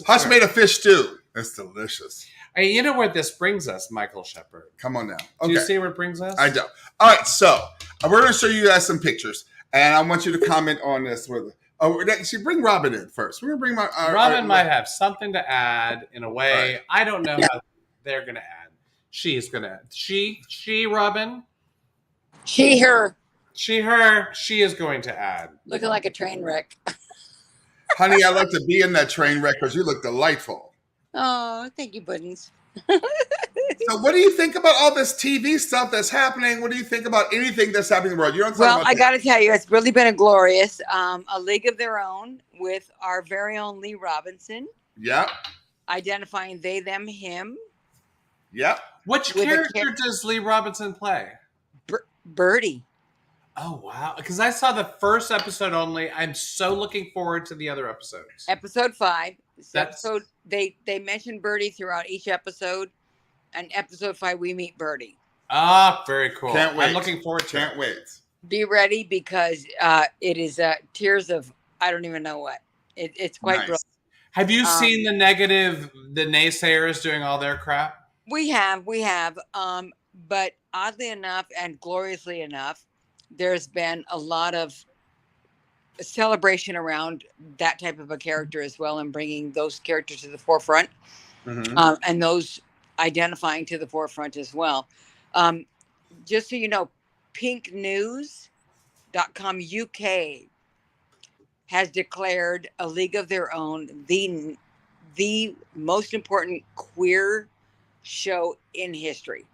Hush made a fish stew. It's delicious. Hey, you know where this brings us, Michael Shepard? Come on now. Okay. Do you see where it brings us? I do. All right, so we're going to show you guys some pictures, and I want you to comment on this. Actually, bring Robin in first. We're going to bring Robin might have something to add in a way. Right. I don't know how they're going to add. She's going to add. She, Robin? She, her. She, her. She is going to add. Looking like a train wreck. Honey, I'd like to be in that train wreck because you look delightful. Oh, thank you, Buttons. So what do you think about all this TV stuff that's happening? What do you think about anything that's happening in the world? You don't I got to tell you, it's really been a glorious A League of Their Own with our very own Lee Robinson. Yep. Identifying they, them, him. Yep. Which character does Lee Robinson play? Birdie. Oh, wow. Because I saw the first episode only. I'm so looking forward to the other episodes. Episode 5. Episode, they mention Birdie throughout each episode. And episode 5, we meet Birdie. Ah, very cool. Can't wait. I'm looking forward to it. Can't wait. Be ready because it is tears of, I don't even know what. It's quite nice. brilliant. Have you seen the naysayers doing all their crap? We have. But oddly enough and gloriously enough, there's been a lot of celebration around that type of a character as well and bringing those characters to the forefront and those identifying to the forefront as well. Just so you know, pinknews.com UK has declared A League of Their Own the most important queer show in history.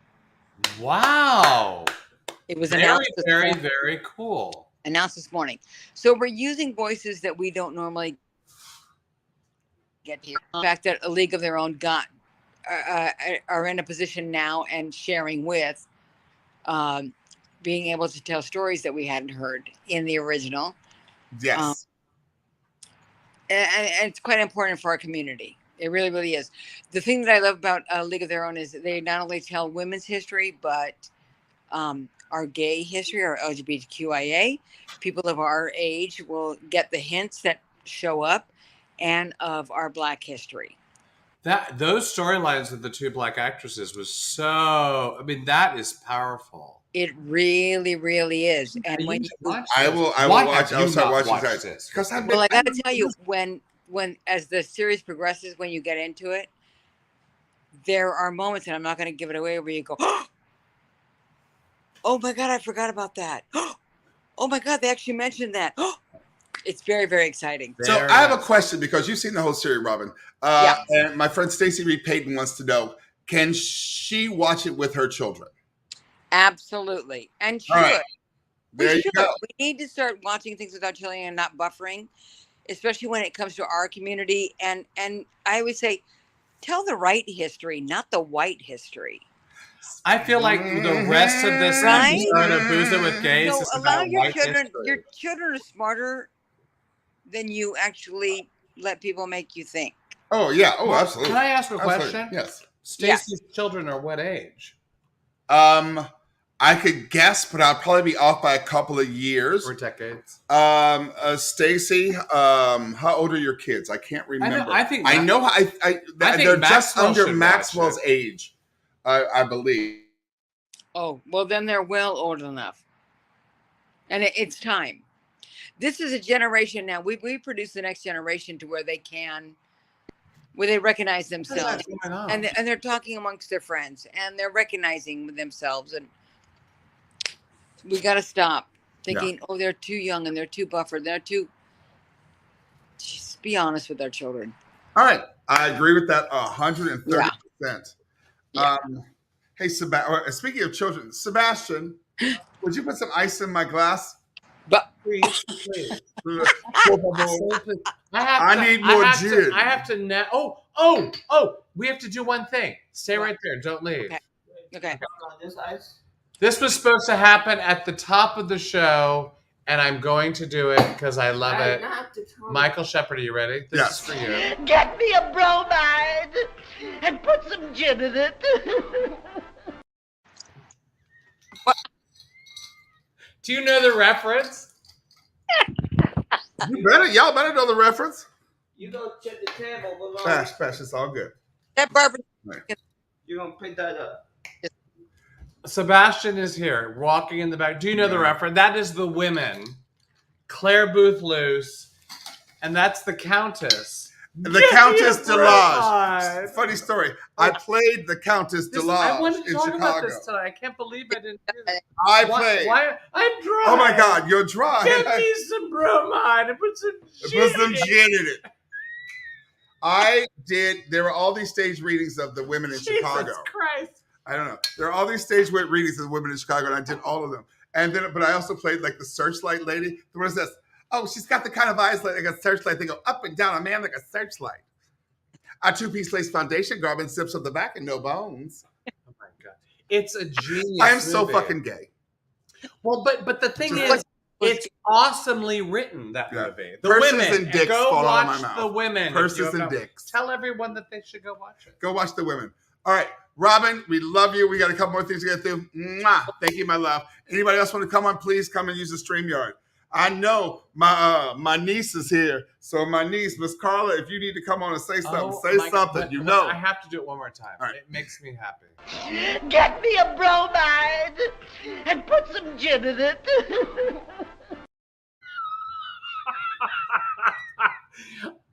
Wow. It was very, announced very cool. Announced this morning. So we're using voices that we don't normally get here. The fact that A League of Their Own are in a position now and sharing with being able to tell stories that we hadn't heard in the original. Yes. And it's quite important for our community. It really, really is. The thing that I love about League of Their Own is that they not only tell women's history, but our gay history, our LGBTQIA. People of our age will get the hints that show up, and of our Black history. Those storylines with the two Black actresses was so. I mean, that is powerful. It really, really is. And when I will watch. I'll start watching this because I got to tell you, when as the series progresses, when you get into it, there are moments, and I'm not going to give it away, where you go, "Oh my God, I forgot about that." Oh my God, they actually mentioned that. It's very, very exciting. So I have a question because you've seen the whole series, Robin. And my friend Stacey Reed Payton wants to know: can she watch it with her children? Absolutely, and should. All right. There you go. We need to start watching things without children and not buffering, especially when it comes to our community. And I always say, tell the right history, not the white history. I feel like the rest of this episode of Booze It with Gays is allow about your white children. history. Your children are smarter than you actually let people make you think. Oh yeah. Oh, absolutely. Can I ask a question? Yes. Stacey's children are what age? I could guess, but I'll probably be off by a couple of years or decades. Stacey, how old are your kids? I can't remember. I think they're just under Maxwell's it. age, I believe. Oh, well, then they're well old enough, and it's time. This is a generation now. We produce the next generation to where they can where they recognize What is themselves, that going on? and they're talking amongst their friends, and they're recognizing themselves, and we got to stop thinking, oh, they're too young and they're too buffered. They're too. Just be honest with our children. All right, I agree with that 130%. Yeah. Hey, speaking of children, Sebastian, would you put some ice in my glass? But Please. I need more gin. I have to. We have to do one thing. Stay right there. Don't leave. Okay. This was supposed to happen at the top of the show, and I'm going to do it because I love it. Michael Shepard, are you ready? This is for you. Get me a bromide and put some gin in it. Do you know the reference? Y'all better know the reference. You go check the table below. Bash, it's all good. That Barbara. You're gonna pick that up. Sebastian is here, walking in the back. Do you know the reference? That is the women. Claire Booth Luce, and that's the Countess. The Countess Delage. Funny story. I played the Countess Delage I wanted to in talk Chicago. about this tonight. I can't believe I didn't do this. I played. Why? I'm dry. Oh my God, you're dry. Get me some bromide and put some gin in it. I did. There were all these stage readings of the women in Chicago. Jesus Christ. I don't know. There are all these stage readings of the women in Chicago, and I did all of them. And then, but I also played like the Searchlight lady. What is this? Oh, she's got the kind of eyes like a searchlight. They go up and down a man like a searchlight. A two-piece lace foundation garment zips on the back and no bones. Oh my God. It's a genius. I am so movie. fucking gay. Well, but the thing is, it's awesomely written, that movie. The Purses women. and dicks go fall out of watch my mouth. The women. Purses and dicks. Tell everyone that they should go watch it. Go watch the women. All right. Robin, we love you. We got a couple more things to get through. Mwah. Thank you, my love. Anybody else want to come on? Please come and use the StreamYard. I know my niece is here. So my niece, Miss Carla, if you need to come on and say something, I have to do it one more time. Right. It makes me happy. Get me a bromide and put some gin in it.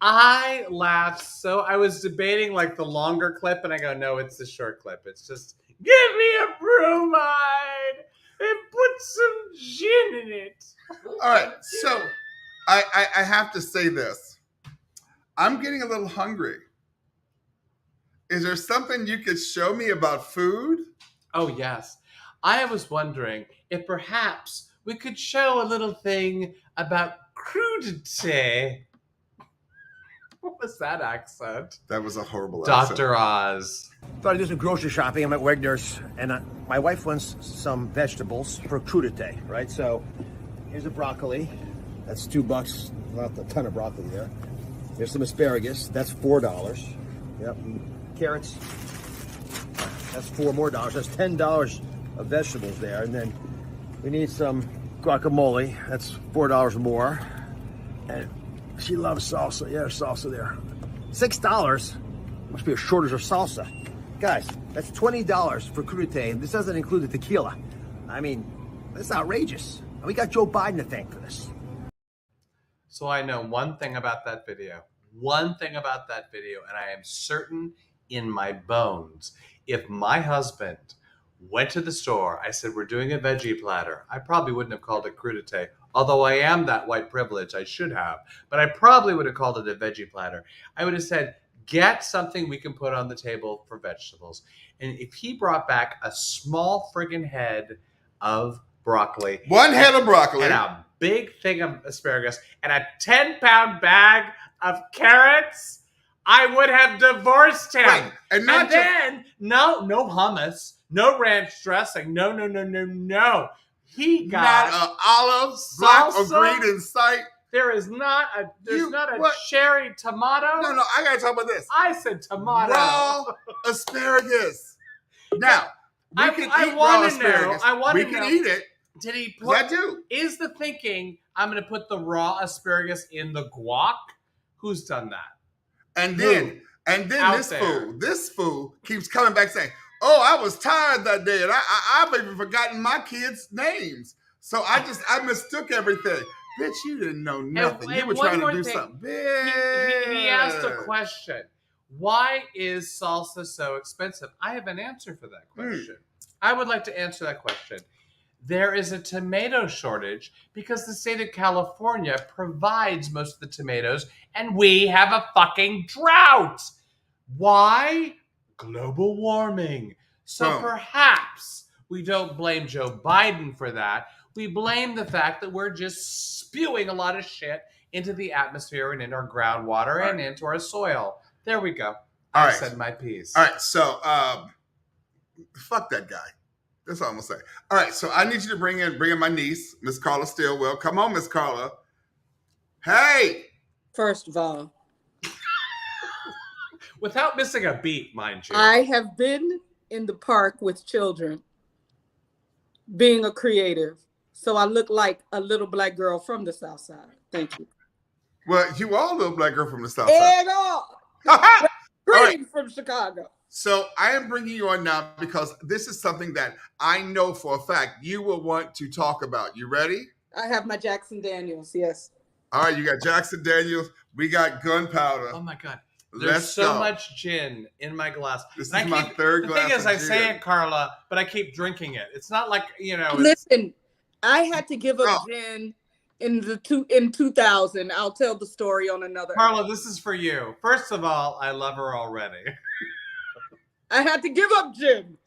I laughed so I was debating like the longer clip, and I go, no, it's the short clip. It's just give me a bromide and put some gin in it. All right, so I have to say this. I'm getting a little hungry. Is there something you could show me about food? Oh, yes. I was wondering if perhaps we could show a little thing about crudité. What was that accent? That was a horrible accent. Dr. Oz. Thought I'd do some grocery shopping. I'm at Wegner's, and my wife wants some vegetables for crudité, right? So here's a broccoli. That's $2. Not a ton of broccoli there. Here's some asparagus. That's $4. Yep. And carrots. That's $4 more. That's $10 of vegetables there. And then we need some guacamole. That's $4 more. And she loves salsa. Yeah, there's salsa there. $6. Must be a shortage of salsa. Guys, that's $20 for crudité, and this doesn't include the tequila. I mean, that's outrageous. And we got Joe Biden to thank for this. So I know one thing about that video. One thing about that video, and I am certain in my bones, if my husband went to the store, I said, we're doing a veggie platter, I probably wouldn't have called it crudité. Although I am that white privilege, I should have. But I probably would have called it a veggie platter. I would have said, get something we can put on the table for vegetables. And if he brought back a small friggin' head of broccoli. One head of broccoli. And a big thing of asparagus. And a 10-pound bag of carrots, I would have divorced him. Right. And then, no hummus, no ranch dressing. No. He got not olives, black or green in sight. There is not a cherry tomato. No, I gotta talk about this. I said tomato. Raw asparagus. Now we can eat raw asparagus. We can eat it. Did he put? I do. Is the thinking I'm going to put the raw asparagus in the guac? Who's done that? And then this fool keeps coming back saying, "Oh, I was tired that day, and I've even forgotten my kids' names. So I mistook everything." Bitch, you didn't know nothing. You were trying to do something. He asked a question. Why is salsa so expensive? I have an answer for that question. I would like to answer that question. There is a tomato shortage because the state of California provides most of the tomatoes and we have a fucking drought. Why? Global warming. So perhaps we don't blame Joe Biden for that. We blame the fact that we're just spewing a lot of shit into the atmosphere and into our groundwater and into our soil. There we go. I said my piece. All right, so fuck that guy. That's all I'm gonna say. All right, so I need you to bring in my niece, Miss Carla Stillwell. Come on, Miss Carla. Hey. First of all, without missing a beat, mind you, I have been in the park with children, being a creative, so I look like a little black girl from the South Side. Thank you. Well, you are a little black girl from the South Side. Greetings from Chicago. So I am bringing you on now because this is something that I know for a fact you will want to talk about. You ready? I have my Jackson Daniels, yes. All right, you got Jackson Daniels. We got Gunpowder. Oh my God. There's so much gin in my glass. This is my third glass. The thing is, of I gin. say it, Carla, but I keep drinking it. It's not like, Listen, I had to give up gin in 2000. I'll tell the story on another. Carla, this is for you. First of all, I love her already. I had to give up gin.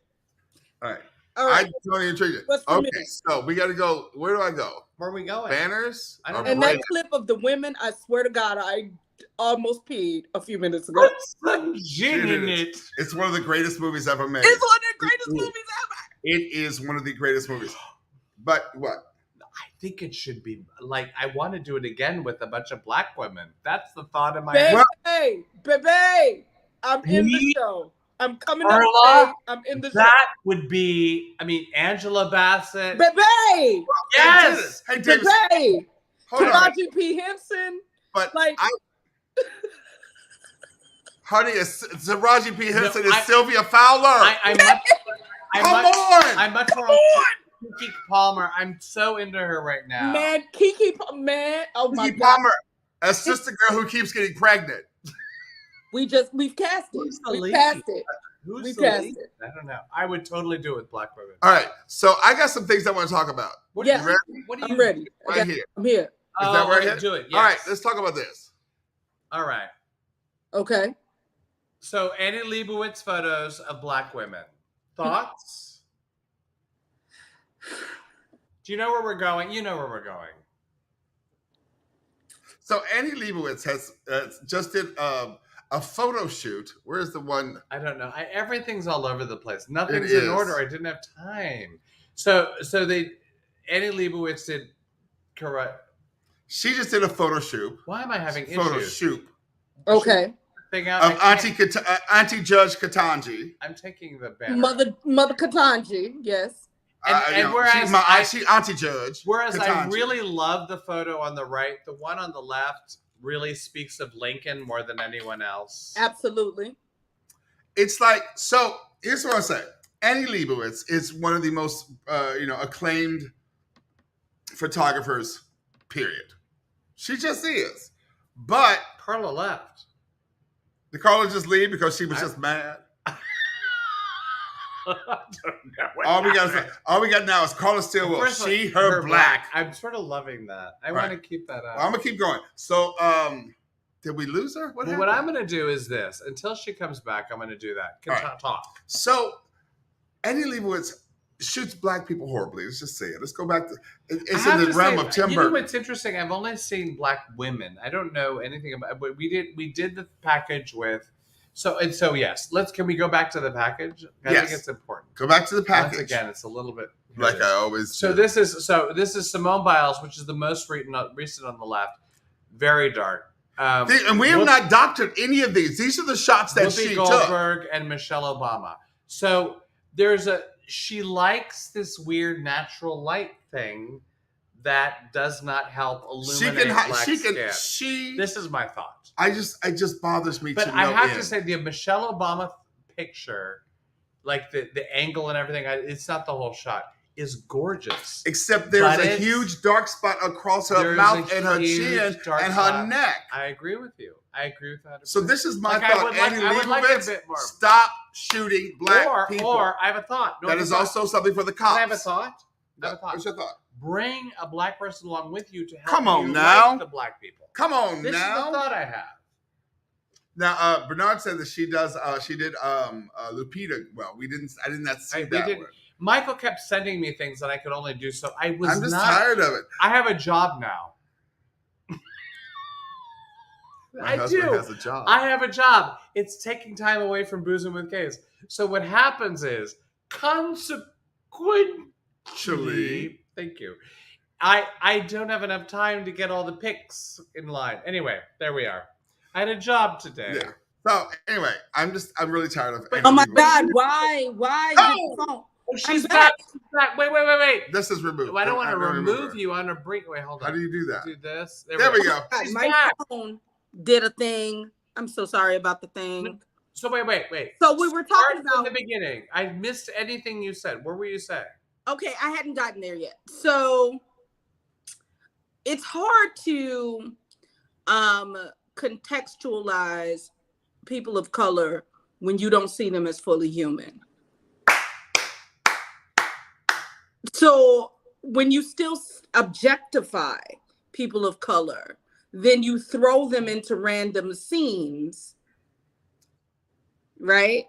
All right. I don't even treat it. Okay, so we got to go. Where do I go? Where are we going? Banners? I don't know. And that clip of the women, I swear to God, I almost peed a few minutes ago. Put some gin in it. It's one of the greatest movies ever made. It's one of the greatest movies ever. It is one of the greatest movies. But what? I think it should be like, I want to do it again with a bunch of black women. That's the thought in my head. Baby, I'm in the show. I'm coming up. I'm in the show. That would be, Angela Bassett. Baby! Yes! Hey, baby! Taraji P. Henson. But honey, Taraji P. Henson is Sylvia Fowler. I'm much more Keke Palmer. I'm so into her right now. Man, Keke Keke Palmer, a sister girl who keeps getting pregnant. We've cast it. We passed it. Who's the lead? I don't know. I would totally do it with black women. All right. So I got some things I want to talk about. You ready? I'm ready. Right here. I'm here. Is that right here? Do it. Yes. All right. Let's talk about this. All right. Okay. So Annie Leibovitz photos of black women. Thoughts? Do you know where we're going? You know where we're going. So Annie Leibovitz has just did a photo shoot. Where's the one? I don't know. Everything's all over the place. Nothing's in order. I didn't have time. So Annie Leibovitz did correct. She just did a photo shoot. Why am I having photo issues? shoot? Okay. Thing out. Of Auntie Judge Katanji. I'm taking the banner. Mother Katanji, yes. And whereas she's Auntie Judge. Whereas Katanji. I really love the photo on the right, the one on the left really speaks of Lincoln more than anyone else. Absolutely. It's like, so here's what I say. Annie Leibovitz is one of the most acclaimed photographers, period. She just is. But Carla left. Did Carla just leave because she was just mad? I don't know all we got now is Carla Stillwell. She, her, black. I'm sort of loving that. I want to keep that up. Well, I'm gonna keep going. So, did we lose her? What I'm gonna do is this. Until she comes back, I'm gonna do that. Talk. So, Annie Leibovitz shoots black people horribly. Let's just say it. Let's go back to. It's in the realm of Tim Burton. You know what's interesting? I've only seen black women. I don't know anything about. But we did the package with. So yes, can we go back to the package? I think it's important. Go back to the package. Once again, it's a little bit like I always do. This is Simone Biles, which is the most recent on the left. Very dark. And we have not doctored any of these. These are the shots that Whoopi she Goldberg took. And Michelle Obama. So she likes this weird natural light thing that does not help illuminate black skin. This is my thought. It just bothers me. But I have to say, the Michelle Obama picture, like the angle and everything, it's not the whole shot. is gorgeous. Except there's a huge dark spot across her mouth and her chin and her neck. I agree with you. I agree with that. So this is my thought. I would like a bit more. Stop shooting black people. Or I have a thought. That is also something for the cops. Can I have a thought? What's your thought? Bring a black person along with you to help Come on you now. like the black people. Come on this now. This is the thought I have. Now, Bernard said that she did Lupita well. I did not see that one. Michael kept sending me things that I could only do so. I'm just tired of it. I have a job now. My husband has a job. I have a job. It's taking time away from boozing with gays. So what happens is, consequently, thank you, I don't have enough time to get all the pics in line. Anyway, there we are. I had a job today. Yeah. So anyway, I'm really tired of it. Oh my God, why get the phone? Oh, she's back. She's back. Wait. This is removed. I don't want to remove you on a break. Wait, hold on. How do you do that? Do this. There we go. My phone did a thing. I'm so sorry about the thing. So wait. So we were talking about in the beginning. I missed anything you said. What were you saying? Okay, I hadn't gotten there yet. So it's hard to contextualize people of color when you don't see them as fully human. So when you still objectify people of color, then you throw them into random scenes, right?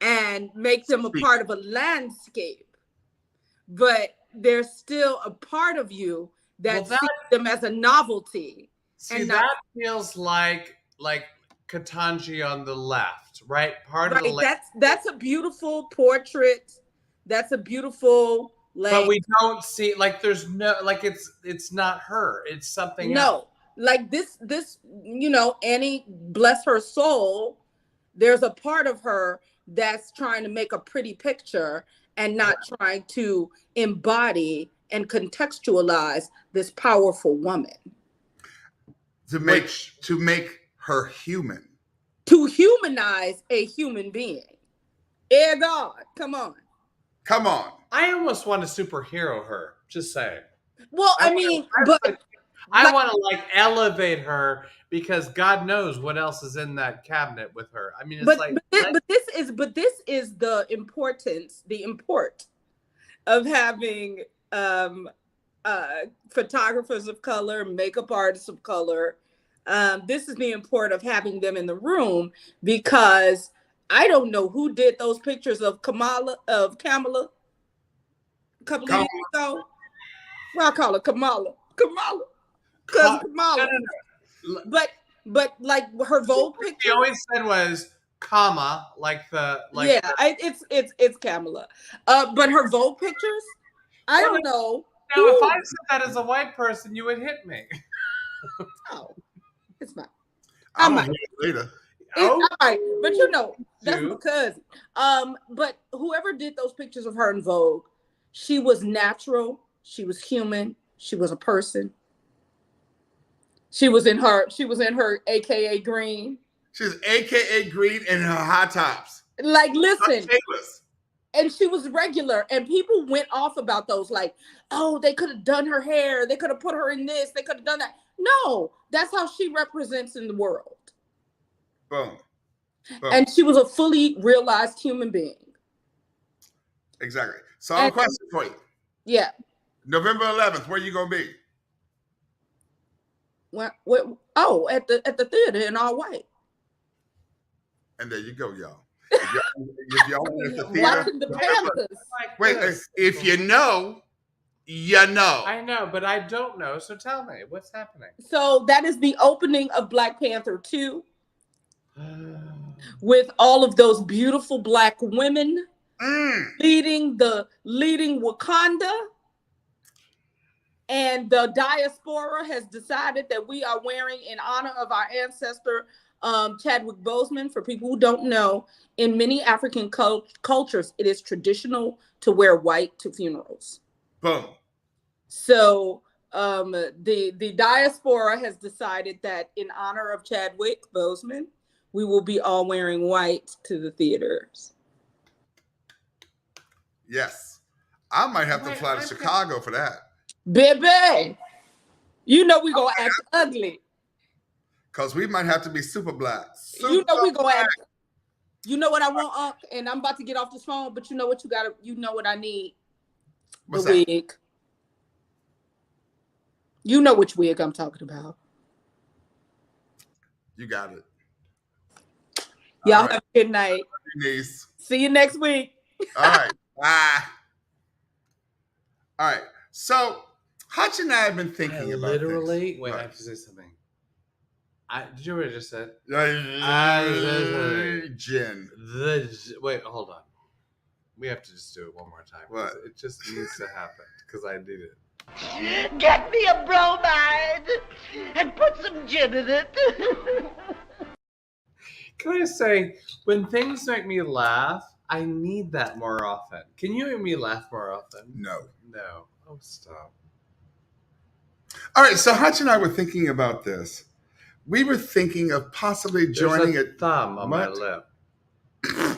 And make them a part of a landscape. But there's still a part of you that sees them as a novelty. See, that feels like Katanji on the left, right? Part of the left. That's a beautiful portrait. That's a beautiful, but we don't see, there's no, it's not her. It's something else. Like this, Annie, bless her soul, there's a part of her that's trying to make a pretty picture and not trying to embody and contextualize this powerful woman. To make her human. To humanize a human being. God, come on. Come on. I almost want to superhero her. Just saying. Well, I want to elevate her because God knows what else is in that cabinet with her. I mean, it's this is the import of having photographers of color, makeup artists of color. This is the import of having them in the room, because I don't know who did those pictures of Kamala a couple of years ago. Well, I call her Kamala. Kamala. But like her Vogue picture. She always said was comma, it's Kamala. But her Vogue pictures, I don't know. Now, if I said that as a white person, you would hit me. Oh, it's not. I'm gonna hit it later. But that's my cousin. But whoever did those pictures of her in Vogue, she was natural. She was human. She was a person. She was in her AKA green. She's AKA green in her high tops. Listen. And she was regular, and people went off about those, they could have done her hair, they could have put her in this, they could have done that. No, that's how she represents in the world. Boom. And she was a fully realized human being. Exactly. So I have a question for you. Yeah. November 11th, where you gonna be? At the theater in all white. And there you go, y'all. If y'all at the theater, watching the Panthers. Wait, if you know, you know. I know, but I don't know. So tell me, what's happening? So that is the opening of Black Panther 2. With all of those beautiful Black women leading Wakanda. And the diaspora has decided that we are wearing, in honor of our ancestor, Chadwick Boseman. For people who don't know, in many African cultures, it is traditional to wear white to funerals. Boom. So the diaspora has decided that in honor of Chadwick Boseman, we will be all wearing white to the theaters. Yes. I might have to fly to Chicago for that. Baby, you know we gonna act ugly. Because we might have to be super black. You know we gonna act. You know what I want, and I'm about to get off this phone, but you know what you know what I need? What's the that? wig. You know which wig I'm talking about. You got it. Y'all have a good night. Niece. See you next week. All right. Bye. All right. So, Hutch and I have been thinking about literally. this. Wait, I have to say something. Did you already just said? Gin. Wait, hold on. We have to just do it one more time. What? It just needs to happen because I need it. Get me a bromide and put some gin in it. Can I say, when things make me laugh, I need that more often. Can you make me laugh more often? No. No. Oh, stop. All right. So, Hutch and I were thinking about this. We were thinking of possibly joining There's a thumb on my lip.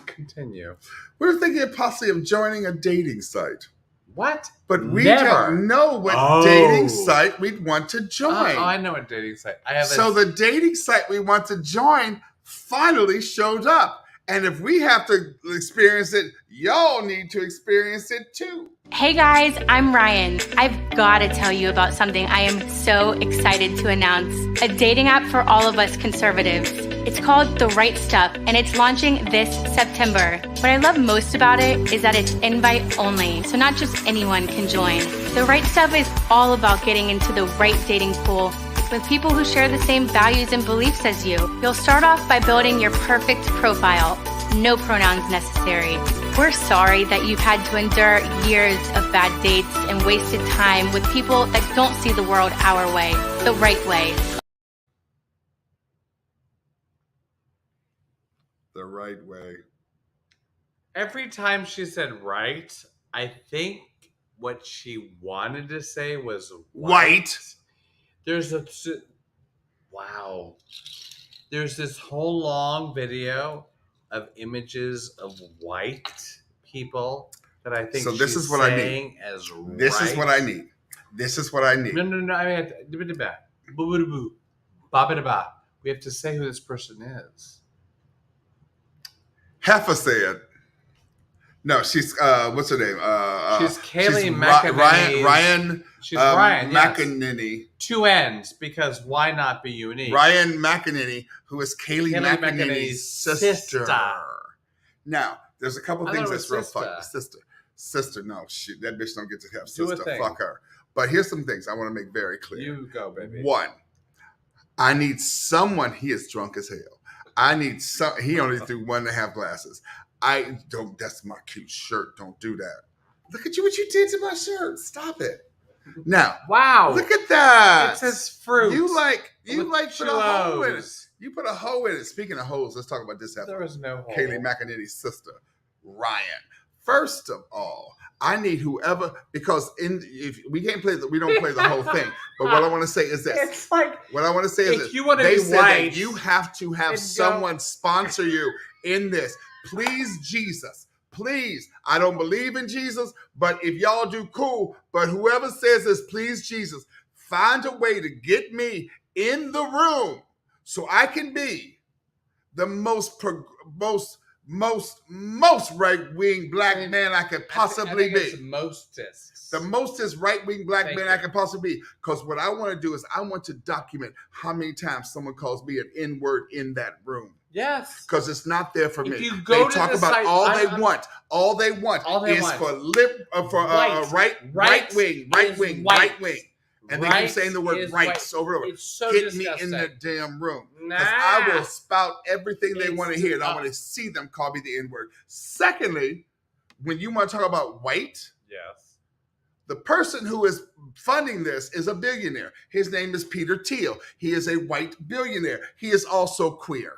Continue. We were thinking of possibly of joining a dating site. What? But we Never. don't know what dating site we'd want to join. Oh, I know what dating site. The dating site we want to join finally showed up. And if we have to experience it, y'all need to experience it too. Hey guys, I'm Ryan. I've got to tell you about something I am so excited to announce. A dating app for all of us conservatives. It's called The Right Stuff, and it's launching this September. What I love most about it is that it's invite only, so not just anyone can join. The Right Stuff is all about getting into the right dating pool with people who share the same values and beliefs as you. You'll start off by building your perfect profile. No pronouns necessary. We're sorry that you've had to endure years of bad dates and wasted time with people that don't see the world our way, the right way. The right way. Every time she said right, I think what she wanted to say was white. There's this whole long video of images of white people that I think so this is what I need. As right. This is what I need. This is what I need. No. I mean, we have to say who this person is. Heffa said. No, she's what's her name? She's Kaylee McEnany. Ryan. She's Ryan McEnany. Yes. 2 N's because why not be unique? Ryan McEnany, who is Kaylee McEnany's sister. Now, there's a couple things that's real funny. Sister. No, that bitch don't get to have sister. Fuck her. But here's some things I want to make very clear. You go, baby. 1, I need someone. He is drunk as hell. I need some. He only threw 1.5 glasses. I don't. That's my cute shirt. Don't do that. Look at you! What you did to my shirt? Stop it. Now, wow! Look at that. It says fruit. You put a hole in it. You put a hole in it. Speaking of holes, let's talk about this. There was no hole. Kaylee McEnany's sister, Ryan. First of all, I need whoever because if we can't play we don't play the whole thing. But what I want to say is this. It's like what I want to say is this. You want to they be said white, that you have to have someone sponsor you in this. Please, Jesus. Please. I don't believe in Jesus, but if y'all do, cool. But whoever says this, please, Jesus, find a way to get me in the room so I can be the most right-wing black man I could possibly be. The mostest right-wing black man I could possibly be. Because what I want to do is I want to document how many times someone calls me an N-word in that room. Yes. Because it's not there for me. They talk about site, all they want. All they want is for right wing. And they keep saying the word rights over and over. So get disgusting. me in the damn room. Because I will spout everything they want to hear. And I want to see them call me the N-word. Secondly, when you want to talk about white, yes, the person who is funding this is a billionaire. His name is Peter Thiel. He is a white billionaire. He is also queer.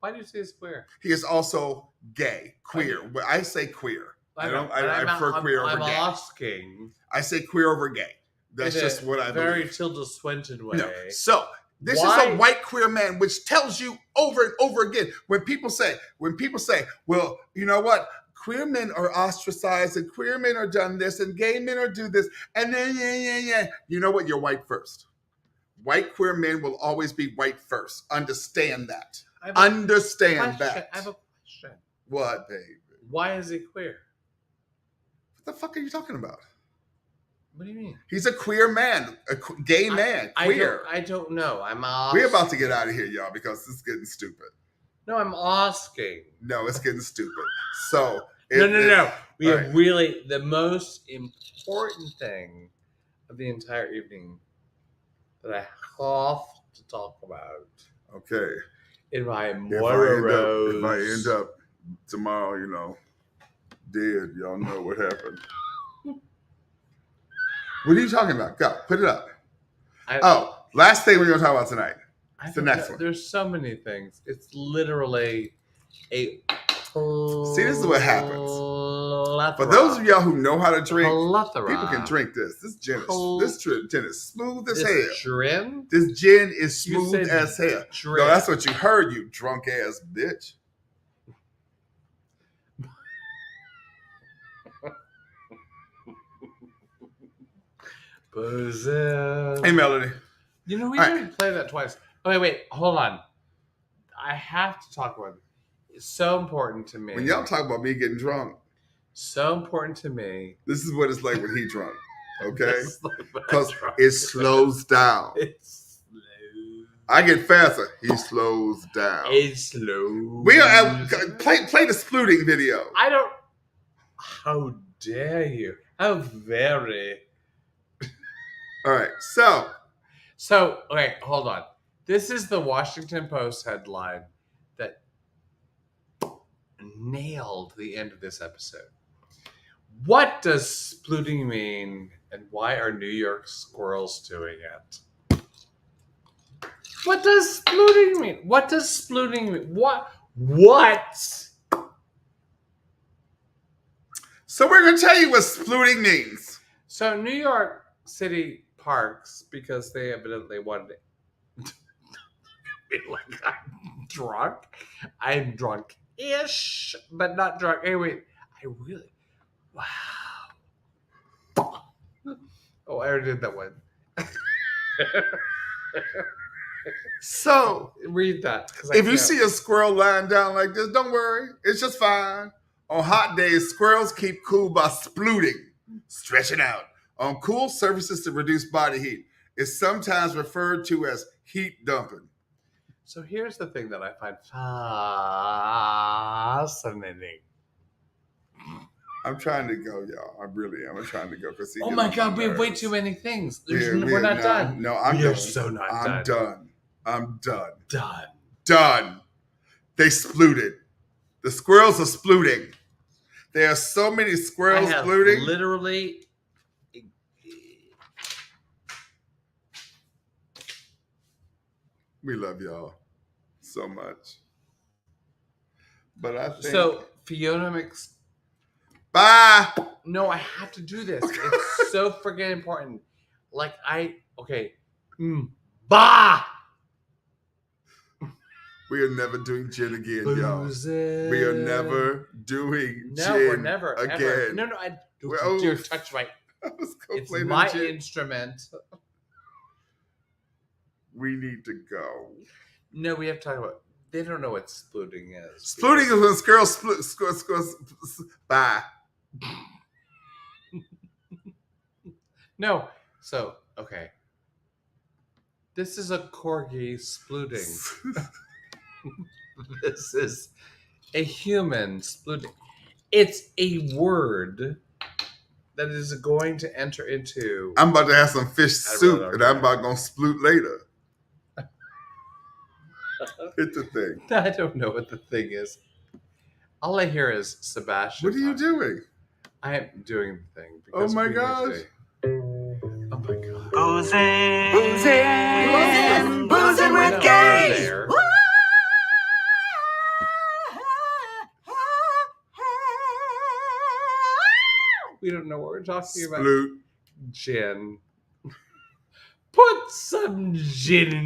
Why do you say it's queer? He is also gay, queer. Well, I say queer. I prefer queer over gay. I'm asking. I say queer over gay. That's just what I believe. Very Tilda Swinton way. No. So this is a white queer man, which tells you over and over again when people say, well, you know what? queer men are ostracized and queer men are done this and gay men are do this and then yeah. You know what? You're white first. White queer men will always be white first. Understand that. Understand that. I have a question. What, baby? Why is he queer? What the fuck are you talking about? What do you mean? He's a queer man, a gay man, queer. I don't know. I'm asking. We're about to get out of here, y'all, because this is getting stupid. No, I'm asking. No, it's getting stupid. So no. We have right. really the most important thing of the entire evening that I have to talk about. Okay. In my if I end up tomorrow, dead, y'all know what happened. What are you talking about? Go, put it up. Last thing we're going to talk about tonight. It's the next one. There's so many things. It's literally a See, this is what happens. For those of y'all who know how to drink, people can drink this. This gin is smooth as hell. This gin is smooth as hell. No, that's what you heard, you drunk ass bitch. Hey, Melody. We didn't play that twice. Okay, wait, hold on. I have to talk about it. It's so important to me. When y'all talk about me getting drunk. So important to me. This is what it's like when he drunk. Okay? Because it slows down. It's slow. I get faster. He slows down. It's slow. We are play the splooting video. I don't. How dare you? How very. All right, so okay, hold on. This is the Washington Post headline that nailed the end of this episode. What does splooting mean, and why are New York squirrels doing it? What does splooting mean? What does splooting mean? What? So we're going to tell you what splooting means. So New York City parks, because they evidently wanted it. Like, I'm drunk. I'm drunk-ish, but not drunk. Anyway, wow. Oh, I already did that one. So, read that. If you see a squirrel lying down like this, don't worry. It's just fine. On hot days, squirrels keep cool by splooting, stretching out on cool surfaces to reduce body heat. It's sometimes referred to as heat dumping. So here's the thing that I find fascinating. I'm trying to go, y'all. I really am. I'm trying to go. Oh my God, we have way too many things. We're not done. No, I'm done. You're so not done. I'm done. Done. They splooted. The squirrels are splooting. There are so many squirrels splooting. Literally. We love y'all so much. But I think... So, Fiona Mix... Bye! No, I have to do this. It's so freaking important. Okay. Bah! We are never doing gin again, y'all. We are never doing gin we're never, again. Ever. No, don't touch my... It's my instrument. We need to go. No, we have to talk about... They don't know what splooting is. Splooting is when squirrels bye. No. So, okay. This is a corgi splooting. This is a human splooting. It's a word that is going to enter into... I'm about to have some fish soup, and I'm about going to sploot later. Hit the thing. I don't know what the thing is. All I hear is Sebastian. What are you doing? I am doing the thing. Oh my gosh. Oh my God. Boozing with gays. We don't know what we're talking about. Sploot. Gin. Put some gin in